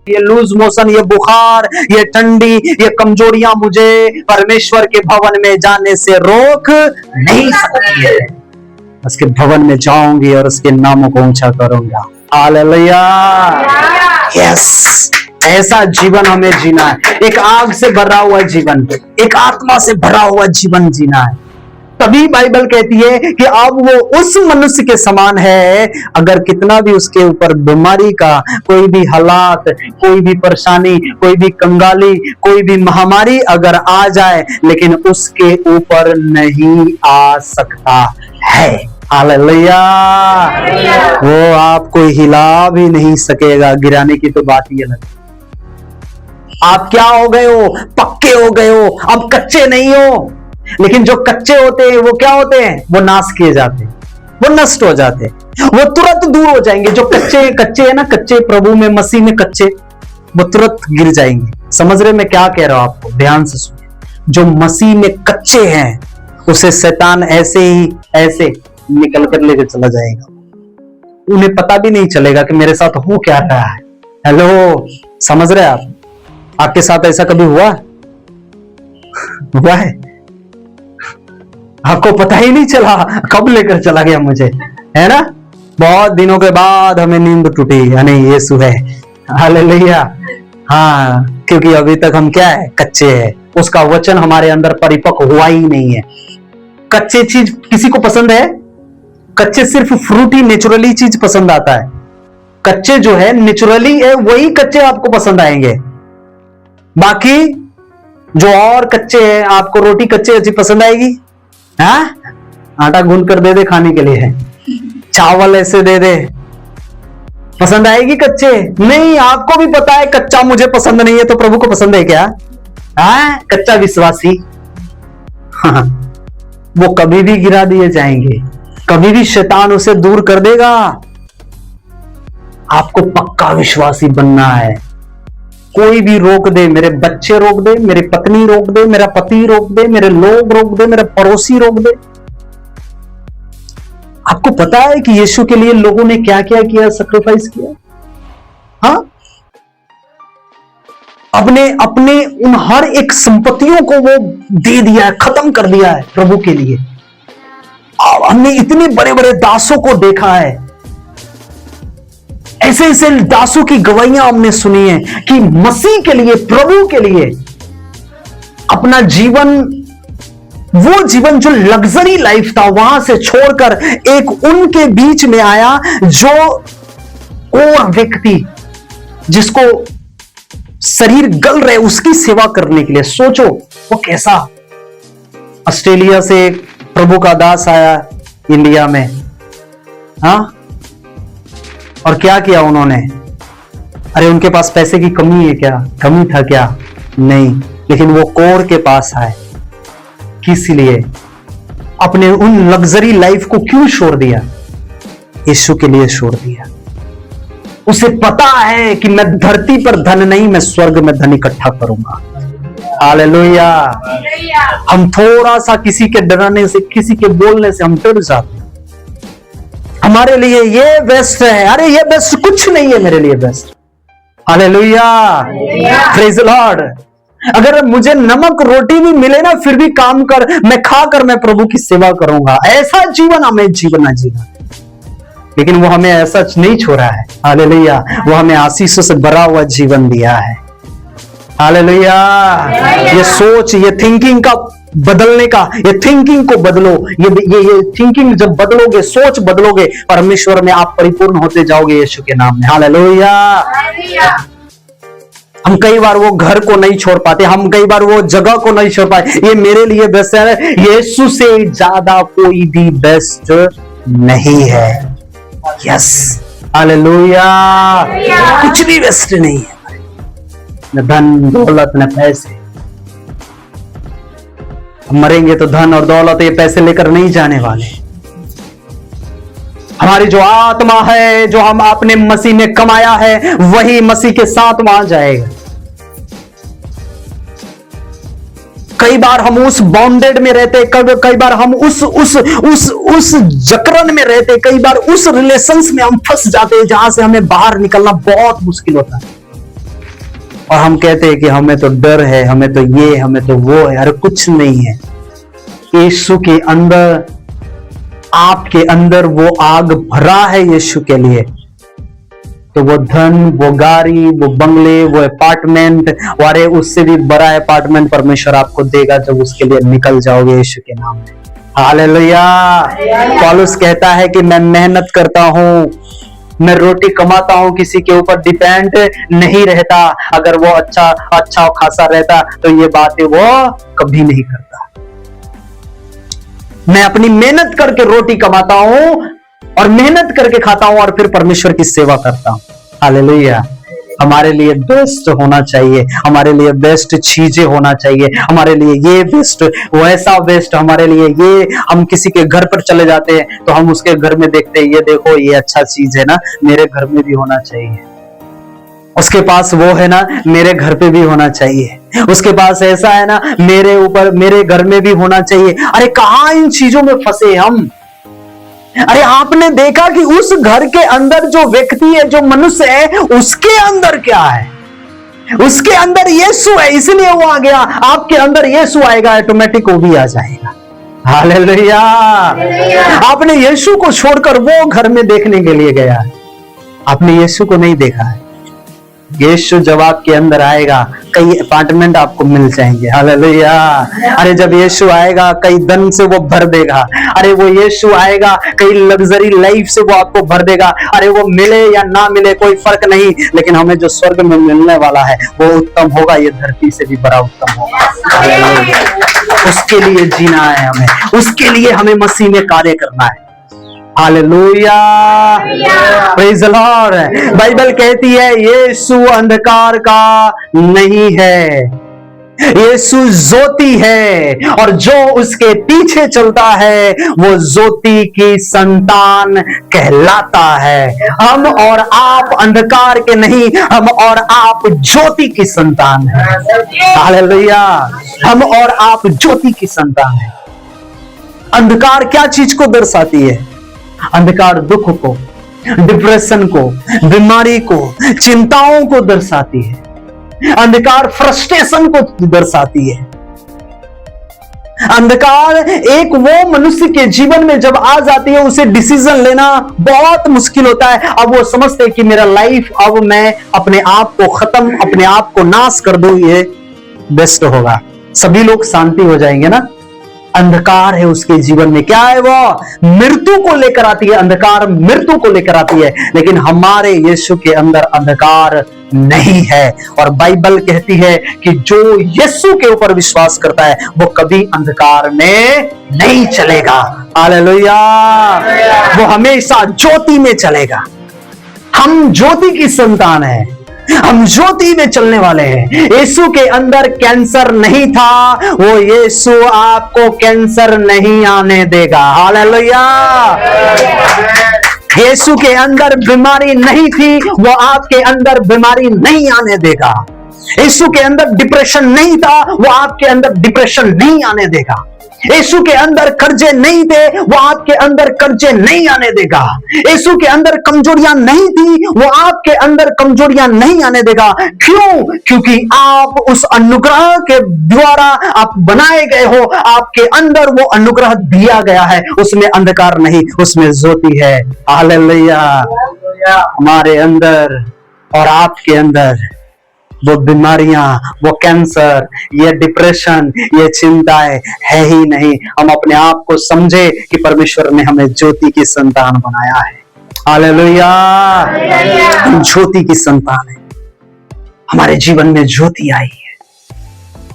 ये लूज मोशन, ये बुखार, ये ठंडी, ये कमजोरियां मुझे परमेश्वर के भवन में जाने से रोक नहीं सकती है। उसके भवन में जाऊंगी और उसके नामों को ऊंचा करूंगा। हालेलुया। यस, ऐसा जीवन हमें जीना है। एक आग से भरा हुआ जीवन, एक आत्मा से भरा हुआ जीवन जीना है। तभी बाइबल कहती है कि अब वो उस मनुष्य के समान है, अगर कितना भी उसके ऊपर बीमारी का कोई भी हालात, कोई भी परेशानी, कोई भी कंगाली, कोई भी महामारी अगर आ जाए, लेकिन उसके ऊपर नहीं आ सकता है। हालेलुया। वो आपको हिला भी नहीं सकेगा। गिराने की तो बात ही अलग। आप क्या हो गए हो? पक्के हो गए हो, अब कच्चे नहीं हो। लेकिन जो कच्चे होते हैं वो क्या होते हैं? वो नाश किए जाते हैं, वो नष्ट हो जाते हैं, वो तुरंत दूर हो जाएंगे। जो कच्चे है ना, कच्चे प्रभु में, मसीह में कच्चे, वो तुरंत गिर जाएंगे। समझ रहे मैं क्या कह रहा हूं आपको? ध्यान से सुनिए। जो मसीह में कच्चे हैं उसे शैतान ऐसे ही ऐसे निकल कर लेकर चला जाएगा, उन्हें पता भी नहीं चलेगा कि मेरे साथ हो क्या रहा है। हेलो, समझ रहे आप? आपके साथ ऐसा कभी हुआ है? आपको पता ही नहीं चला कब लेकर चला गया मुझे, है ना? बहुत दिनों के बाद हमें नींद टूटी, यानी यीशु है। हालेलुया। हाँ, क्योंकि अभी तक हम क्या है? कच्चे हैं। उसका वचन हमारे अंदर परिपक्व हुआ ही नहीं है। कच्चे चीज किसी को पसंद है? कच्चे सिर्फ फ्रूटी नेचुरली चीज पसंद आता है। कच्चे जो है नेचुरली है, वही कच्चे आपको पसंद आएंगे। बाकी जो और कच्चे हैं, आपको रोटी कच्चे अच्छी पसंद आएगी? हाँ, आटा गूंद कर दे दे खाने के लिए, चावल ऐसे दे दे, पसंद आएगी कच्चे? नहीं। आपको भी पता है कच्चा मुझे पसंद नहीं है, तो प्रभु को पसंद है क्या? हाँ, कच्चा विश्वासी। हाँ, वो कभी भी गिरा दिए जाएंगे, कभी भी शैतान उसे दूर कर देगा। आपको पक्का विश्वासी बनना है। कोई भी रोक दे, मेरे बच्चे रोक दे, मेरी पत्नी रोक दे, मेरा पति रोक दे, मेरे लोग रोक दे, मेरे पड़ोसी रोक दे। आपको पता है कि यीशु के लिए लोगों ने क्या क्या किया, सैक्रिफाइस किया? हाँ, अपने अपने उन हर एक संपत्तियों को वो दे दिया है, खत्म कर दिया है प्रभु के लिए। हमने इतने बड़े बड़े दासों को देखा है, ऐसे ऐसे दासों की गवाहियां हमने सुनी है कि मसीह के लिए, प्रभु के लिए अपना जीवन, वो जीवन जो लग्जरी लाइफ था, वहां से छोड़कर एक उनके बीच में आया जो और व्यक्ति जिसको शरीर गल रहे, उसकी सेवा करने के लिए। सोचो वो कैसा। ऑस्ट्रेलिया से एक प्रभु का दास आया इंडिया में, हाँ, और क्या किया उन्होंने? अरे उनके पास पैसे की कमी है क्या? कमी था क्या? नहीं, लेकिन वो कोर के पास आए। किस लिए? अपने उन लग्जरी लाइफ को क्यों छोड़ दिया? यीशु के लिए छोड़ दिया। उसे पता है कि मैं धरती पर धन नहीं, मैं स्वर्ग में धन इकट्ठा करूंगा। हालेलुया। हम थोड़ा सा किसी के डराने से, किसी के बोलने से हम डर जाते हैं। हमारे लिए ये बेस्ट है, अरे ये बेस्ट कुछ नहीं है मेरे लिए बेस्ट। Hallelujah, praise Lord. अगर मुझे नमक रोटी भी मिले ना, फिर भी काम कर, मैं खाकर मैं प्रभु की सेवा करूंगा। ऐसा जीवन हमें जीवन जीना, लेकिन वो हमें ऐसा नहीं छोड़ा है। हालेलुया, वो हमें आशीषों से भरा हुआ जीवन दिया है। हालेलुया। ये सोच, ये थिंकिंग का बदलने का, ये थिंकिंग को बदलो। ये थिंकिंग जब बदलोगे, सोच बदलोगे, परमेश्वर में आप परिपूर्ण होते जाओगे यीशु के नाम में। हालेलुया। हम कई बार वो घर को नहीं छोड़ पाते, हम कई बार वो जगह को नहीं छोड़ पाते। ये मेरे लिए बेस्ट है, यीशु से ज्यादा कोई भी बेस्ट नहीं है। Yes, hallelujah. कुछ भी बेस्ट नहीं है, न धन दौलत न पैसे। हम मरेंगे तो धन और दौलत, ये पैसे लेकर नहीं जाने वाले। हमारी जो आत्मा है, जो हम अपने मसीह में कमाया है, वही मसीह के साथ वहां जाएगा। कई बार हम उस बाउंडेड में रहते, कई बार हम उस जकरन में रहते, कई बार उस रिलेशंस में हम फंस जाते हैं जहां से हमें बाहर निकलना बहुत मुश्किल होता है। और हम कहते हैं कि हमें तो डर है, हमें तो ये, हमें तो वो है। अरे कुछ नहीं है। यीशु के अंदर, आपके अंदर वो आग भरा है यीशु के लिए, तो वो धन, वो गाड़ी, वो बंगले, वो अपार्टमेंट, वारे उससे भी बड़ा अपार्टमेंट परमेश्वर आपको देगा जब उसके लिए निकल जाओगे यीशु के नाम में। हालेलुया। पौलुस कहता है कि मैं मेहनत करता हूं, मैं रोटी कमाता हूं, किसी के ऊपर डिपेंड नहीं रहता। अगर वो अच्छा खासा रहता तो ये बातें वो कभी नहीं करता। मैं अपनी मेहनत करके रोटी कमाता हूं और मेहनत करके खाता हूं और फिर परमेश्वर की सेवा करता हूं। हालेलुया। हमारे लिए बेस्ट होना चाहिए, हमारे लिए बेस्ट चीजें होना चाहिए, हमारे लिए ये बेस्ट, वैसा बेस्ट, हमारे लिए ये। हम किसी के घर पर चले जाते हैं तो हम उसके घर में देखते हैं, ये देखो ये अच्छा चीज है ना, मेरे घर में भी होना चाहिए। उसके पास वो है ना, मेरे घर पे भी होना चाहिए। उसके पास ऐसा है ना, मेरे ऊपर, मेरे घर में भी होना चाहिए। अरे कहां इन चीजों में फंसे हम। अरे आपने देखा कि उस घर के अंदर जो व्यक्ति है, जो मनुष्य है, उसके अंदर क्या है? उसके अंदर यीशु है, इसलिए वो आ गया। आपके अंदर यीशु आएगा, ऑटोमेटिक वो भी आ जाएगा। हालेलुया। आपने यीशु को छोड़कर वो घर में देखने के लिए गया है, आपने यीशु को नहीं देखा है। यीशु जब आपके अंदर आएगा, कई अपार्टमेंट आपको मिल जाएंगे। हालेलुया। अरे जब यीशु आएगा, कई धन से वो भर देगा। अरे वो यीशु आएगा, कई लग्जरी लाइफ से वो आपको भर देगा। अरे वो मिले या ना मिले कोई फर्क नहीं, लेकिन हमें जो स्वर्ग में मिलने वाला है वो उत्तम होगा, ये धरती से भी बड़ा उत्तम होगा। हालेलुया। उसके लिए जीना है हमें, उसके लिए हमें मसीह में कार्य करना है। Hallelujah, praise the Lord. Bible कहती है यीशु अंधकार का नहीं है, यीशु ज्योति है, और जो उसके पीछे चलता है वो ज्योति की संतान कहलाता है। हम और आप अंधकार के नहीं, हम और आप ज्योति की संतान है। हालेलुया, हम और आप ज्योति की संतान है। अंधकार क्या चीज को दर्शाती है? अंधकार दुख को, डिप्रेशन को, बीमारी को, चिंताओं को दर्शाती है। अंधकार फ्रस्ट्रेशन को दर्शाती है। अंधकार एक वो मनुष्य के जीवन में जब आ जाती है, उसे डिसीजन लेना बहुत मुश्किल होता है। अब वो समझते हैं कि मेरा लाइफ, अब मैं अपने आप को खत्म, अपने आप को नाश कर दूं, ये बेस्ट होगा, सभी लोग शांति हो जाएंगे ना। अंधकार है उसके जीवन में, क्या है वो? मृत्यु को लेकर आती है। अंधकार मृत्यु को लेकर आती है, लेकिन हमारे यीशु के अंदर अंधकार नहीं है। और बाइबल कहती है कि जो यीशु के ऊपर विश्वास करता है वो कभी अंधकार में नहीं चलेगा। हालेलुया, वो हमेशा ज्योति में चलेगा। हम ज्योति की संतान है, हम ज्योति में चलने वाले हैं। यीशु के अंदर कैंसर नहीं था, वो यीशु आपको कैंसर नहीं आने देगा। हालेलुया। यीशु के अंदर बीमारी नहीं थी, वो आपके अंदर बीमारी नहीं आने देगा। यीशु के अंदर डिप्रेशन नहीं था, वो आपके अंदर डिप्रेशन नहीं आने देगा। यीशु के अंदर कर्जे नहीं थे, वो आपके अंदर कर्जे नहीं आने देगा। यीशु के अंदर कमजोरियां नहीं थी, वो आपके अंदर कमजोरियां नहीं आने देगा। क्यों? क्योंकि आप उस अनुग्रह के द्वारा आप बनाए गए हो, आपके अंदर वो अनुग्रह दिया गया है, उसमें अंधकार नहीं, उसमें ज्योति है। हालेलुया। हमारे अंदर और आपके अंदर वो बीमारियां, वो कैंसर, ये डिप्रेशन, ये चिंताएं है ही नहीं। हम अपने आप को समझे कि परमेश्वर ने हमें ज्योति की संतान बनाया है। हालेलुया। हम ज्योति की संतान है, हमारे जीवन में ज्योति आई है,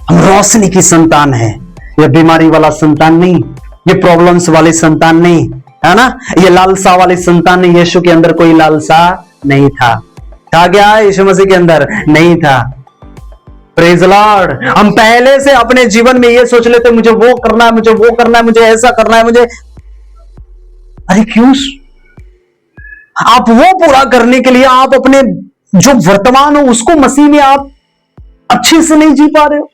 हम रोशनी की संतान है। ये बीमारी वाला संतान नहीं, ये प्रॉब्लम्स वाली संतान नहीं, है ना, ये लालसा वाली संतान नहीं। यीशु के अंदर कोई लालसा नहीं था। था क्या? यीशु मसीह के अंदर नहीं था। Praise the Lord. हम पहले से अपने जीवन में ये सोच लेते, मुझे वो करना है, मुझे वो करना है, मुझे ऐसा करना है, मुझे। अरे क्यों? आप वो पूरा करने के लिए आप अपने जो वर्तमान हो उसको मसीह में आप अच्छे से नहीं जी पा रहे हो,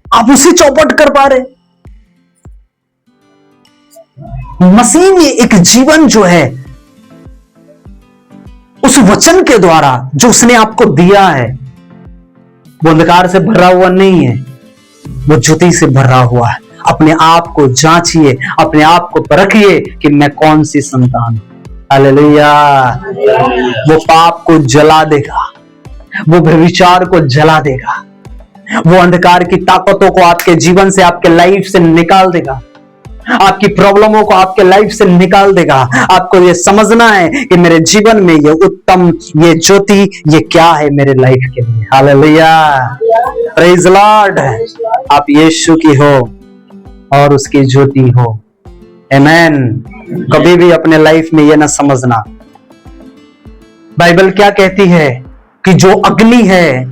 आप उसे चौपट कर पा रहे। मसीह में एक जीवन जो है उस वचन के द्वारा जो उसने आपको दिया है, वो अंधकार से भरा हुआ नहीं है, वो ज्योति से भरा हुआ है। अपने आप को जांचिए, अपने आप को परखिए कि मैं कौन सी संतान हूं। हालेलुया। वो पाप को जला देगा, वो व्यभिचार को जला देगा, वो अंधकार की ताकतों को आपके जीवन से, आपके लाइफ से निकाल देगा, आपकी प्रॉब्लमों को आपके लाइफ से निकाल देगा। आपको ये समझना है कि मेरे जीवन में ये उत्तम, ये ज्योति, ये क्या है मेरे लाइफ के लिए। Hallelujah, praise the Lord. आप यीशु की हो और उसकी ज्योति हो। आमेन। कभी भी अपने लाइफ में ये ना समझना। बाइबल क्या कहती है कि जो अग्नि है,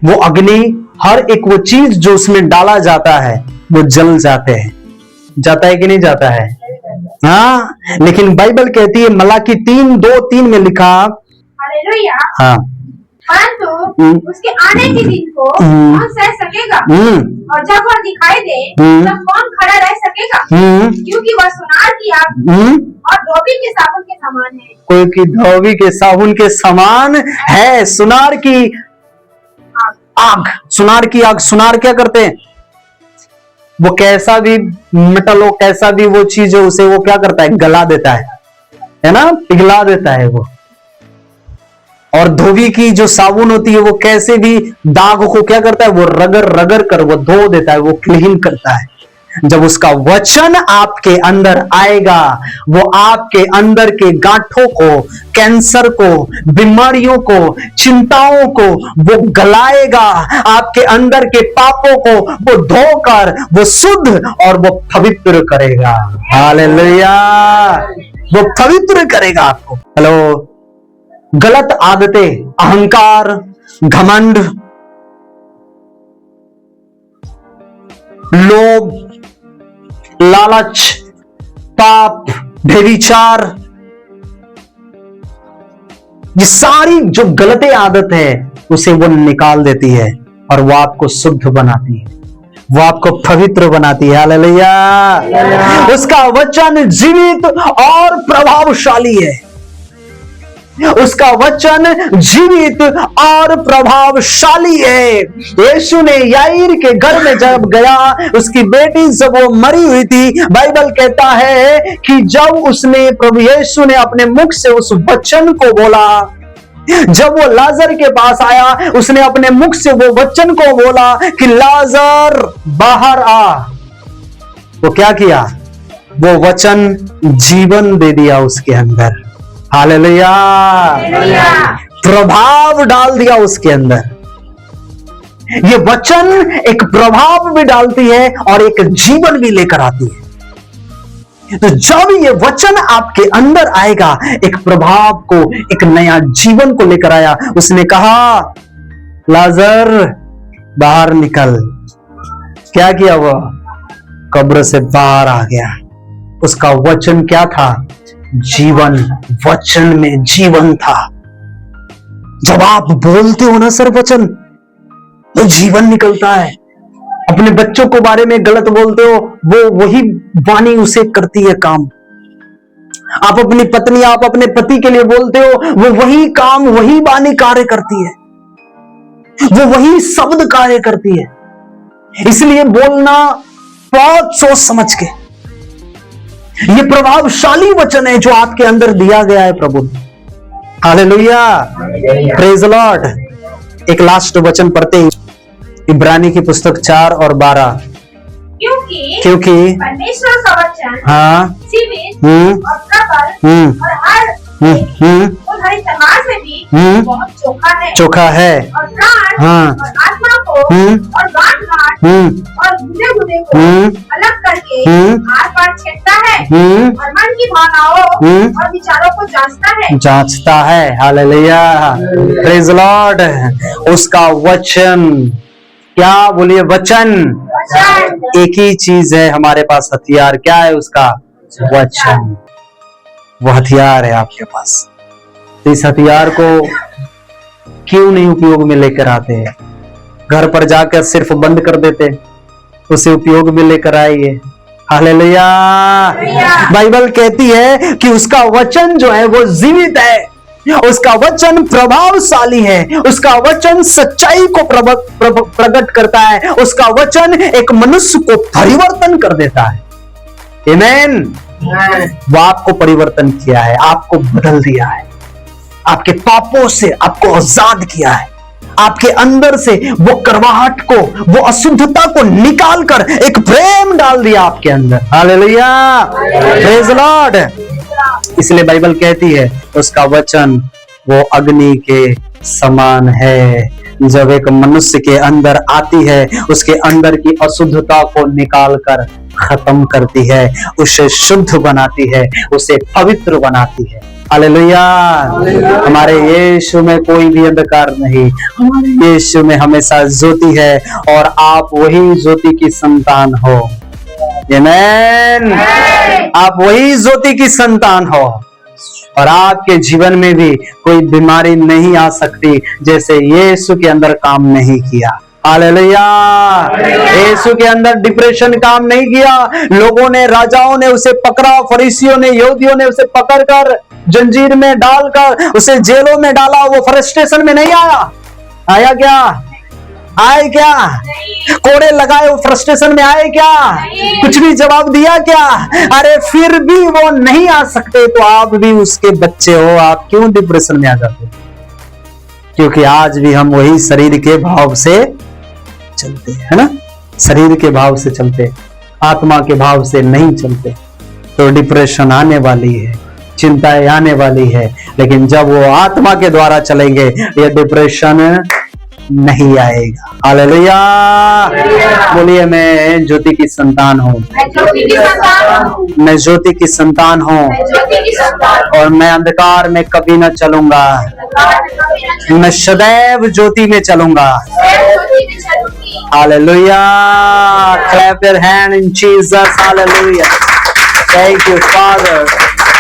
वो अग्नि, हर एक वो चीज जो उसमें डाला जाता है वो जल जाते हैं। जाता है कि नहीं जाता है? हाँ, लेकिन बाइबल कहती है, मलाकी 3:2-3 में लिखा हालेलुया। हाँ। परंतु उसके आने के दिन को कौन सह सकेगा? और जब वह दिखाई दे तब कौन खड़ा रह सकेगा? क्योंकि वह सुनार की आग और धोबी के साबुन के समान है। क्योंकि धोबी के साबुन के समान है। सुनार की आग, सुनार की आग। सुनार क्या करते हैं? वो कैसा भी मेटल हो, कैसा भी वो चीज हो, उसे वो क्या करता है? गला देता है ना, पिघला देता है वो। और धोबी की जो साबुन होती है वो कैसे भी दाग को क्या करता है? वो रगड़ रगड़ कर वो धो देता है, वो क्लीन करता है। जब उसका वचन आपके अंदर आएगा, वो आपके अंदर के गांठों को, कैंसर को, बीमारियों को, चिंताओं को वो गलाएगा। आपके अंदर के पापों को वो धोकर वो शुद्ध और वो पवित्र करेगा। हालेलुया। वो पवित्र करेगा आपको। हेलो। गलत आदतें, अहंकार, घमंड, लोभ, लालच, पाप, व्यभिचार, ये सारी जो गलत आदत है उसे वो निकाल देती है और वो आपको शुद्ध बनाती है, वो आपको पवित्र बनाती है। हालेलुया। उसका वचन जीवित और प्रभावशाली है। उसका वचन जीवित और प्रभावशाली है। यीशु ने याईर के घर में जब गया, उसकी बेटी जब वो मरी हुई थी, बाइबल कहता है कि जब उसने, प्रभु यीशु ने अपने मुख से उस वचन को बोला, जब वो लाजर के पास आया, उसने अपने मुख से वो वचन को बोला कि लाजर बाहर आ। वो क्या किया? वो वचन जीवन दे दिया उसके अंदर। हालेलुया। प्रभाव डाल दिया उसके अंदर। ये वचन एक प्रभाव भी डालती है और एक जीवन भी लेकर आती है। तो जब ये वचन आपके अंदर आएगा, एक प्रभाव को, एक नया जीवन को लेकर आया। उसने कहा लाजर बाहर निकल। क्या किया? वो कब्र से बाहर आ गया। उसका वचन क्या था? जीवन। वचन में जीवन था। जब आप बोलते हो ना सर वचन, तो जीवन निकलता है। अपने बच्चों को बारे में गलत बोलते हो, वो वही वाणी उसे करती है काम। आप अपनी पत्नी, आप अपने पति के लिए बोलते हो, वो वही काम, वही वाणी कार्य करती है, वो वही शब्द कार्य करती है। इसलिए बोलना बहुत सोच समझ के। ये प्रभावशाली वचन है जो आपके अंदर दिया गया है प्रभु। हालेलुया। Praise the Lord. एक लास्ट वचन पढ़ते हैं, इब्रानी की पुस्तक 4 और 12। क्योंकि परमेश्वर का वचन जीवित और प्रबल और हर तलवार से भी बहुत चोखा है और प्राण और आत्मा को और गांठ और गुदे को अलग करके आर पार छेदता है और मन की भावनाओं और विचारों को जांचता है। हालेलुया। Praise the Lord. उसका वचन, क्या बोलिए? वचन। एक ही चीज है हमारे पास, हथियार। क्या है उसका? वचन। वो हथियार है आपके पास। तो इस हथियार को क्यों नहीं उपयोग में लेकर आते हैं? घर पर जाकर सिर्फ बंद कर देते, उसे उपयोग में लेकर आइए। हालेलुया। बाइबल कहती है कि उसका वचन जो है वो जीवित है, उसका वचन प्रभावशाली है, उसका वचन सच्चाई को प्रकट करता है, उसका वचन एक मनुष्य को परिवर्तन कर देता है। आमीन। वो आपको परिवर्तन किया है, आपको बदल दिया है, आपके पापों से आपको आजाद किया है, आपके अंदर से वो करवाहट को, वो अशुद्धता को निकालकर एक प्रेम डाल दिया आपके अंदर। हालेलुया। Praise the Lord. इसलिए बाइबल कहती है उसका वचन वो अग्नि के समान है। जब एक मनुष्य के अंदर आती है, उसके अंदर की अशुद्धता को निकालकर खत्म करती है, उसे शुद्ध बनाती है, उसे पवित्र बनाती है। हालेलुया। हमारे यीशु में कोई भी अंधकार नहीं, हमारे यीशु में हमेशा ज्योति है और आप वही ज्योति की संतान हो। आमीन। आप वही ज्योति की संतान हो। और आपके जीवन में भी कोई बीमारी नहीं आ सकती जैसे यीशु के अंदर काम नहीं किया। हालेलुया। यीशु के अंदर डिप्रेशन काम नहीं किया। लोगों ने, राजाओं ने उसे पकड़ा, फरीसियों ने, यहूदियों ने उसे पकड़कर जंजीर में डालकर उसे जेलों में डाला। वो फ्रस्ट्रेशन में नहीं आया। आया क्या? आए क्या? कोड़े लगाए, वो फ्रस्ट्रेशन में आए क्या? कुछ भी जवाब दिया क्या? अरे फिर भी वो नहीं आ सकते तो आप भी उसके बच्चे हो, आप क्यों डिप्रेशन में आ जाते? क्योंकि आज भी हम वही शरीर के भाव से चलते हैं, है ना? शरीर के भाव से चलते, आत्मा के भाव से नहीं चलते। तो डिप्रेशन आने वाली है, चिंताएं आने वाली है, लेकिन जब वो आत्मा के द्वारा चलेंगे ये डिप्रेशन नहीं आएगा। हालेलुया। बोलिए, मैं ज्योति की संतान हूँ, मैं ज्योति की संतान हूँ और मैं अंधकार में कभी न चलूंगा, मैं सदैव ज्योति में चलूंगा। Hallelujah. Clap your hand in Jesus. Hallelujah. Thank you father.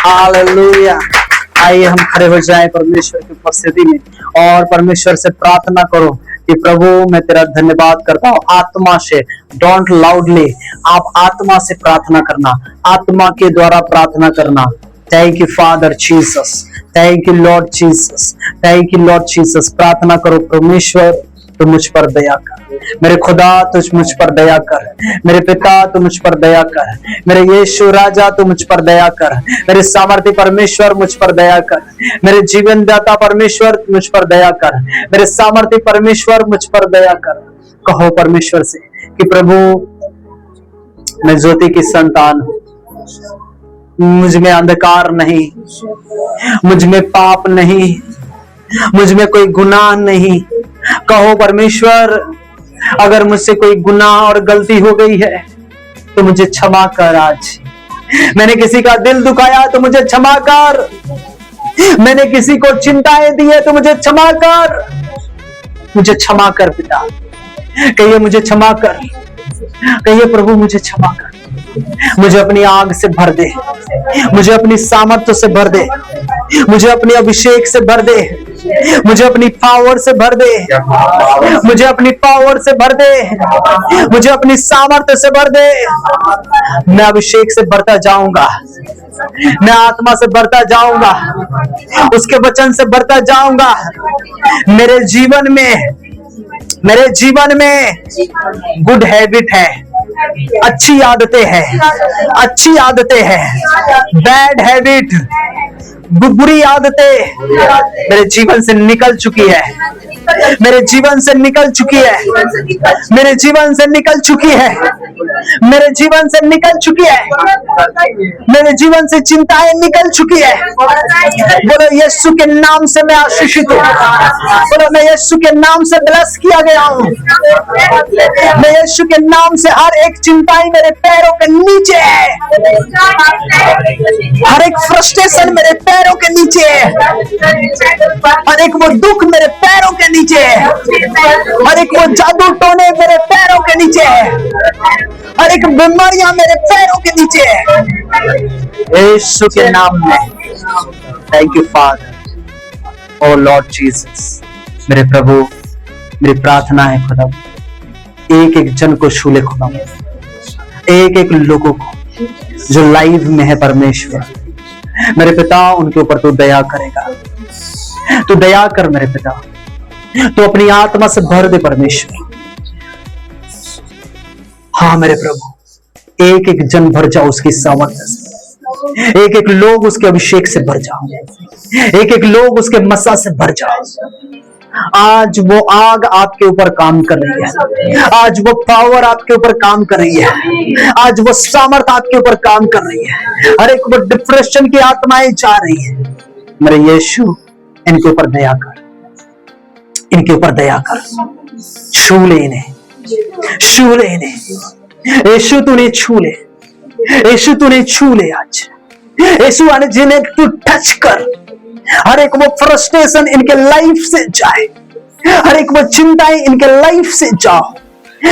Hallelujah. आइए हम खड़े हो जाएं परमेश्वर की उपस्थिति में और परमेश्वर से प्रार्थना करो कि प्रभु मैं तेरा धन्यवाद करता हूँ। आत्मा से, डोंट लाउडली, आप आत्मा से प्रार्थना करना, आत्मा के द्वारा प्रार्थना करना। Thank you father Jesus, thank you Lord Jesus, thank you Lord Jesus. प्रार्थना करो, परमेश्वर तू मुझ पर दया कर, मेरे खुदा तुझ मुझ पर दया कर, मेरे पिता तू मुझ पर दया कर, मेरे यीशु राजा तू मुझ पर दया कर, मेरे सामर्थ्य परमेश्वर मुझ पर दया कर, मेरे जीवन दाता परमेश्वर मुझ पर दया कर, मेरे सामर्थ्य परमेश्वर मुझ पर दया कर। कहो परमेश्वर से कि प्रभु मैं ज्योति की संतान हूं, मुझ में अंधकार नहीं, मुझ में पाप नहीं, मुझ में कोई गुनाह नहीं। कहो परमेश्वर अगर मुझसे कोई गुनाह और गलती हो गई है तो मुझे क्षमा कर। आज मैंने किसी का दिल दुखाया तो मुझे क्षमा कर, मैंने किसी को चिंताएं दी है तो मुझे क्षमा कर, मुझे क्षमा कर पिता। कहिए मुझे क्षमा कर, कहिए प्रभु मुझे क्षमा कर, मुझे अपनी आग से भर दे, मुझे अपनी सामर्थ्य से भर दे, मुझे अपने अभिषेक से भर दे, मुझे अपनी पावर से भर दे, मुझे अपनी पावर से भर दे, मुझे अपनी सामर्थ्य से भर दे। मैं अभिषेक से भरता जाऊंगा, मैं आत्मा से भरता जाऊंगा, उसके वचन से भरता जाऊंगा। मेरे जीवन में गुड हैबिट है, अच्छी आदतें हैं, अच्छी आदतें हैं। बैड हैबिट, बुरी आदतें मेरे जीवन से निकल चुकी है, मेरे जीवन से निकल चुकी है, मेरे जीवन से निकल चुकी है, मेरे जीवन से निकल चुकी है, मेरे जीवन से चिंताएं निकल चुकी है। बोलो यीशु के नाम से मैं आशीषित हूँ, बोलो मैं यीशु के नाम से ब्लेस किया गया हूँ, मैं यीशु के नाम से हर एक चिंताएं मेरे पैरों के नीचे है, हर एक फ्रस्ट्रेशन मेरे पैरों के नीचे है, हर एक वो दुख मेरे पैरों के नीचे है, हर एक वो जादू टोने मेरे पैरों के नीचे है, हर एक बीमारियां मेरे पैरों के नीचे है। यीशु के नाम में thank you father. O Lord Jesus, मेरे प्रभु मेरी प्रार्थना है खुदा, एक एक जन को छू ले खुदा, एक एक लोगों को जो लाइव में है परमेश्वर, मेरे पिता उनके ऊपर तू दया करेगा, तू दया कर मेरे पिता, तू अपनी आत्मा से भर दे परमेश्वर। हाँ मेरे प्रभु, एक एक जन भर जाओ उसकी सामर्थ्य से, एक एक लोग उसके अभिषेक से भर जाओ, एक एक लोग उसके मसा से भर जाओ। आज वो आग आपके ऊपर काम कर रही है, आज वो पावर आपके ऊपर काम कर रही है, आज वो सामर्थ आपके ऊपर काम कर रही है। हर एक वो डिप्रेशन की आत्माएं जा रही है। मेरे यीशु इनके ऊपर दया कर, इनके ऊपर दया कर, छू ले इन्हें, छू ले इन्हें। यीशु तूने छू ले, यीशु तूने छू ले आज, यीशु आने जिन्हें तू टच कर, हर एक वो फ्रस्ट्रेशन इनके लाइफ से जाए, हर एक वो चिंताएं इनके लाइफ से जाओ,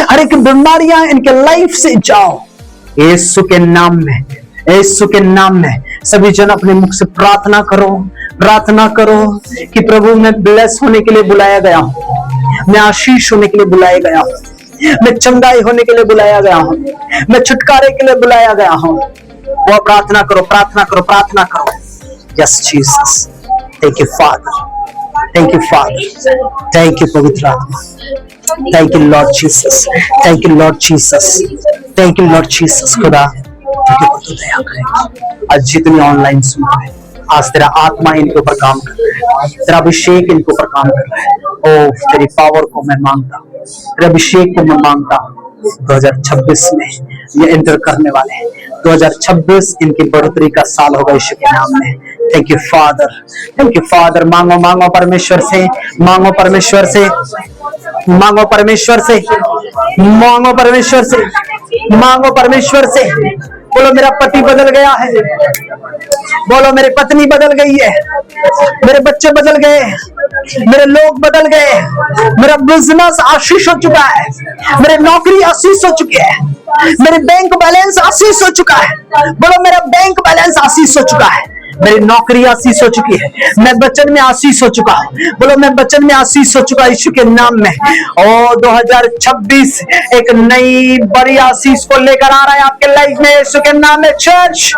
हर एक बीमारियां इनके लाइफ से जाओ। यीशु के नाम में, यीशु के नाम में सभी जन अपने मुख से प्रार्थना करो, प्रार्थना करो कि प्रभु मैं ब्लेस होने के लिए बुलाया गया हूँ, मैं आशीष होने के लिए बुलाया गया हूँ, मैं चंगाई होने के लिए बुलाया गया हूँ, मैं छुटकारे के लिए बुलाया गया हूँ। वो प्रार्थना करो, प्रार्थना करो, प्रार्थना करो। Yes Jesus, thank you father, thank you father, thank you पवित्र आत्मा, thank you Lord Jesus, thank you Lord Jesus, thank you Lord Jesus. खुदा तो दया करे। आज जितने ऑनलाइन सुन रहे हैं, आज तेरा आत्मा इनके ऊपर काम कर रहा है, तेरा अभिषेक इनके ऊपर काम कर रहा है। ओ तेरी पावर को मैं मांगता हूँ, तेरे अभिषेक को मैं मांगता हूँ। 2026 में ये एंटर करने वाले हैं। 2026 इनकी बढ़ोतरी का साल होगा यीशु के नाम में। Thank you father, thank you father. मांगो मांगो परमेश्वर से, मांगो परमेश्वर से, मांगो परमेश्वर से, मांगो परमेश्वर से, मांगो परमेश्वर से। बोलो मेरा पति बदल गया है, बोलो मेरी पत्नी बदल गई है, मेरे बच्चे बदल गए, मेरे लोग बदल गए, मेरा बिजनेस आशीष हो चुका है, मेरे नौकरी आशीष हो चुकी है, मेरे बैंक बैलेंस आशीष हो चुका है। बोलो मेरा बैंक बैलेंस आशीष हो चुका है, मेरी नौकरी आशीष हो चुकी है, मैं वचन में आशीष हो चुका हूं। बोलो मैं वचन में आशीष हो चुका यीशु के नाम में। और 2026 एक नई बड़ी आशीष को लेकर आ रहा है आपके लाइफ में यीशु के नाम में। चर्च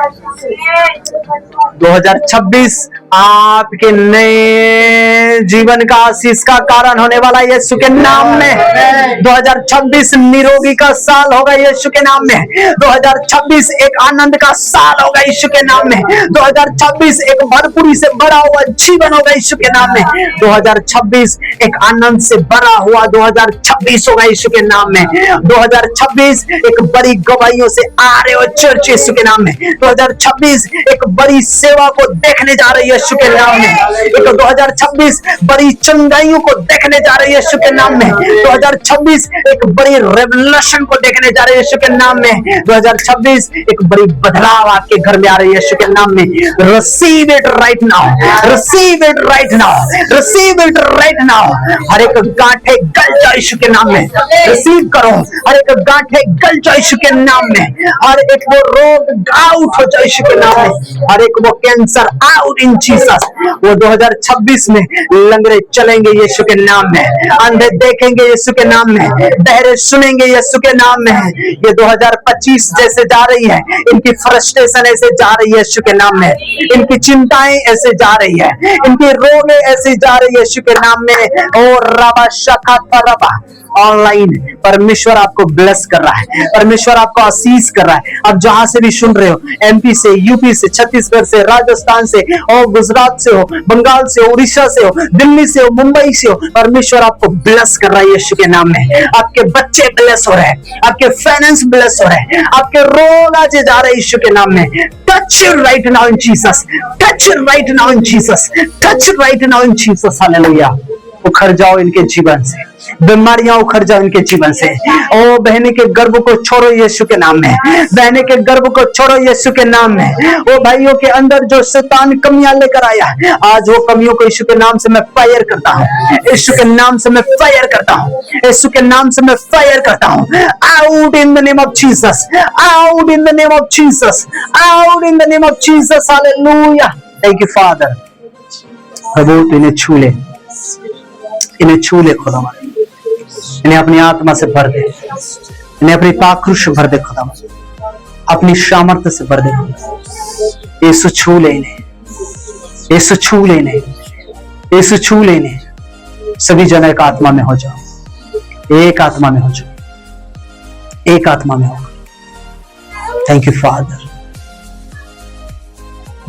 2026 आपके नए जीवन का आशीष का कारण होने वाला है यीशु के नाम में। 2026 निरोगी का साल होगा यीशु के नाम में। 2026 एक आनंद का साल होगा यीशु के नाम में। 2026 एक भरपूरी से भरा हुआ जीवन होगा यीशु के नाम में। 2026 एक आनंद से भरा हुआ 2026 होगा यीशु के नाम में। 2026 एक बड़ी गवाहियों से आ रहे हो चर्च यीशु के नाम में। 2026 एक बड़ी सेवा को देखने जा रही है यीशु के नाम में। 2026 बड़ी चंगाइयों को देखने जा रही है यीशु के नाम में। 2026 एक बड़ी रेवलेशन को देखने जा रही है यीशु के नाम में। 2026 एक बड़ी बदलाव आपके घर में आ रही है यीशु के नाम में। Receive it right now, receive it right now, receive it right now. हर एक गांठे गल जाए यीशु के नाम में, रिसीव करो। हर एक गांठे गल जाए यीशु के नाम में। हर एक वो रोग आउट हो जाए यीशु के नाम में। हर एक वो कैंसर आउट इन जीसस। वो 2026 में लंगड़े चलेंगे यीशु के नाम में, अंधे देखेंगे यीशु के नाम में, बहरे सुनेंगे यीशु के नाम में। ये 2025 जैसे जा रही है, इनकी फ्रस्ट्रेशन ऐसे जा रही है यीशु के नाम में, इनकी चिंताएं ऐसे जा रही है, इनकी रोग ऐसे जा रही है यीशु के नाम में। और रबा शका रबा ऑनलाइन परमेश्वर आपको ब्लेस कर रहा है, परमेश्वर आपको आशीष कर रहा है। आप जहां से भी सुन रहे हो, एमपी से, यूपी से, छत्तीसगढ़ से, राजस्थान से, और गुजरात से हो, बंगाल से हो, उड़ीसा से हो, दिल्ली से हो, मुंबई से हो, परमेश्वर आपको ब्लेस कर रहा है यीशु के नाम में। आपके बच्चे ब्लेस हो रहे हैं, आपके फाइनेंस ब्लेस हो रहे हैं, आपके रोग आज जा रहे हैं यीशु के नाम में। Touch right now in Jesus, touch right now in Jesus, touch right now in Jesus. Hallelujah. उखड़ जाओ इनके जीवन से, बीमारियां उखड़ जाओ इनके जीवन से। ओ बहने के गर्भ को छोड़ो यीशु के नाम में, बहने के गर्भ को छोड़ो यीशु के नाम में। ओ भाइयों के अंदर जो शैतान कमियां लेकर आया, आज वो कमियों को यीशु के नाम से मैं फायर करता हूँ, यीशु के नाम से मैं फायर करता हूँ, यीशु के नाम से मैं फायर करता हूँ। Out in the name of Jesus, out in the name of Jesus, out in the name of Jesus. Hallelujah. Thank you father. प्रभु तू इन्हें छू ले, इन्हें छू ले खुदा, इन्हें अपनी आत्मा से भर दे, इन्हें अपनी पाक्रुष भर दे खुदा, अपनी सामर्थ्य से भर दे। यीशु छू ले इन्हें, यीशु छू ले इन्हें, यीशु छू ले इन्हें। सभी जन एक आत्मा में हो जाओ, एक आत्मा में हो जाओ, एक आत्मा में हो। Thank you father.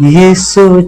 यीशु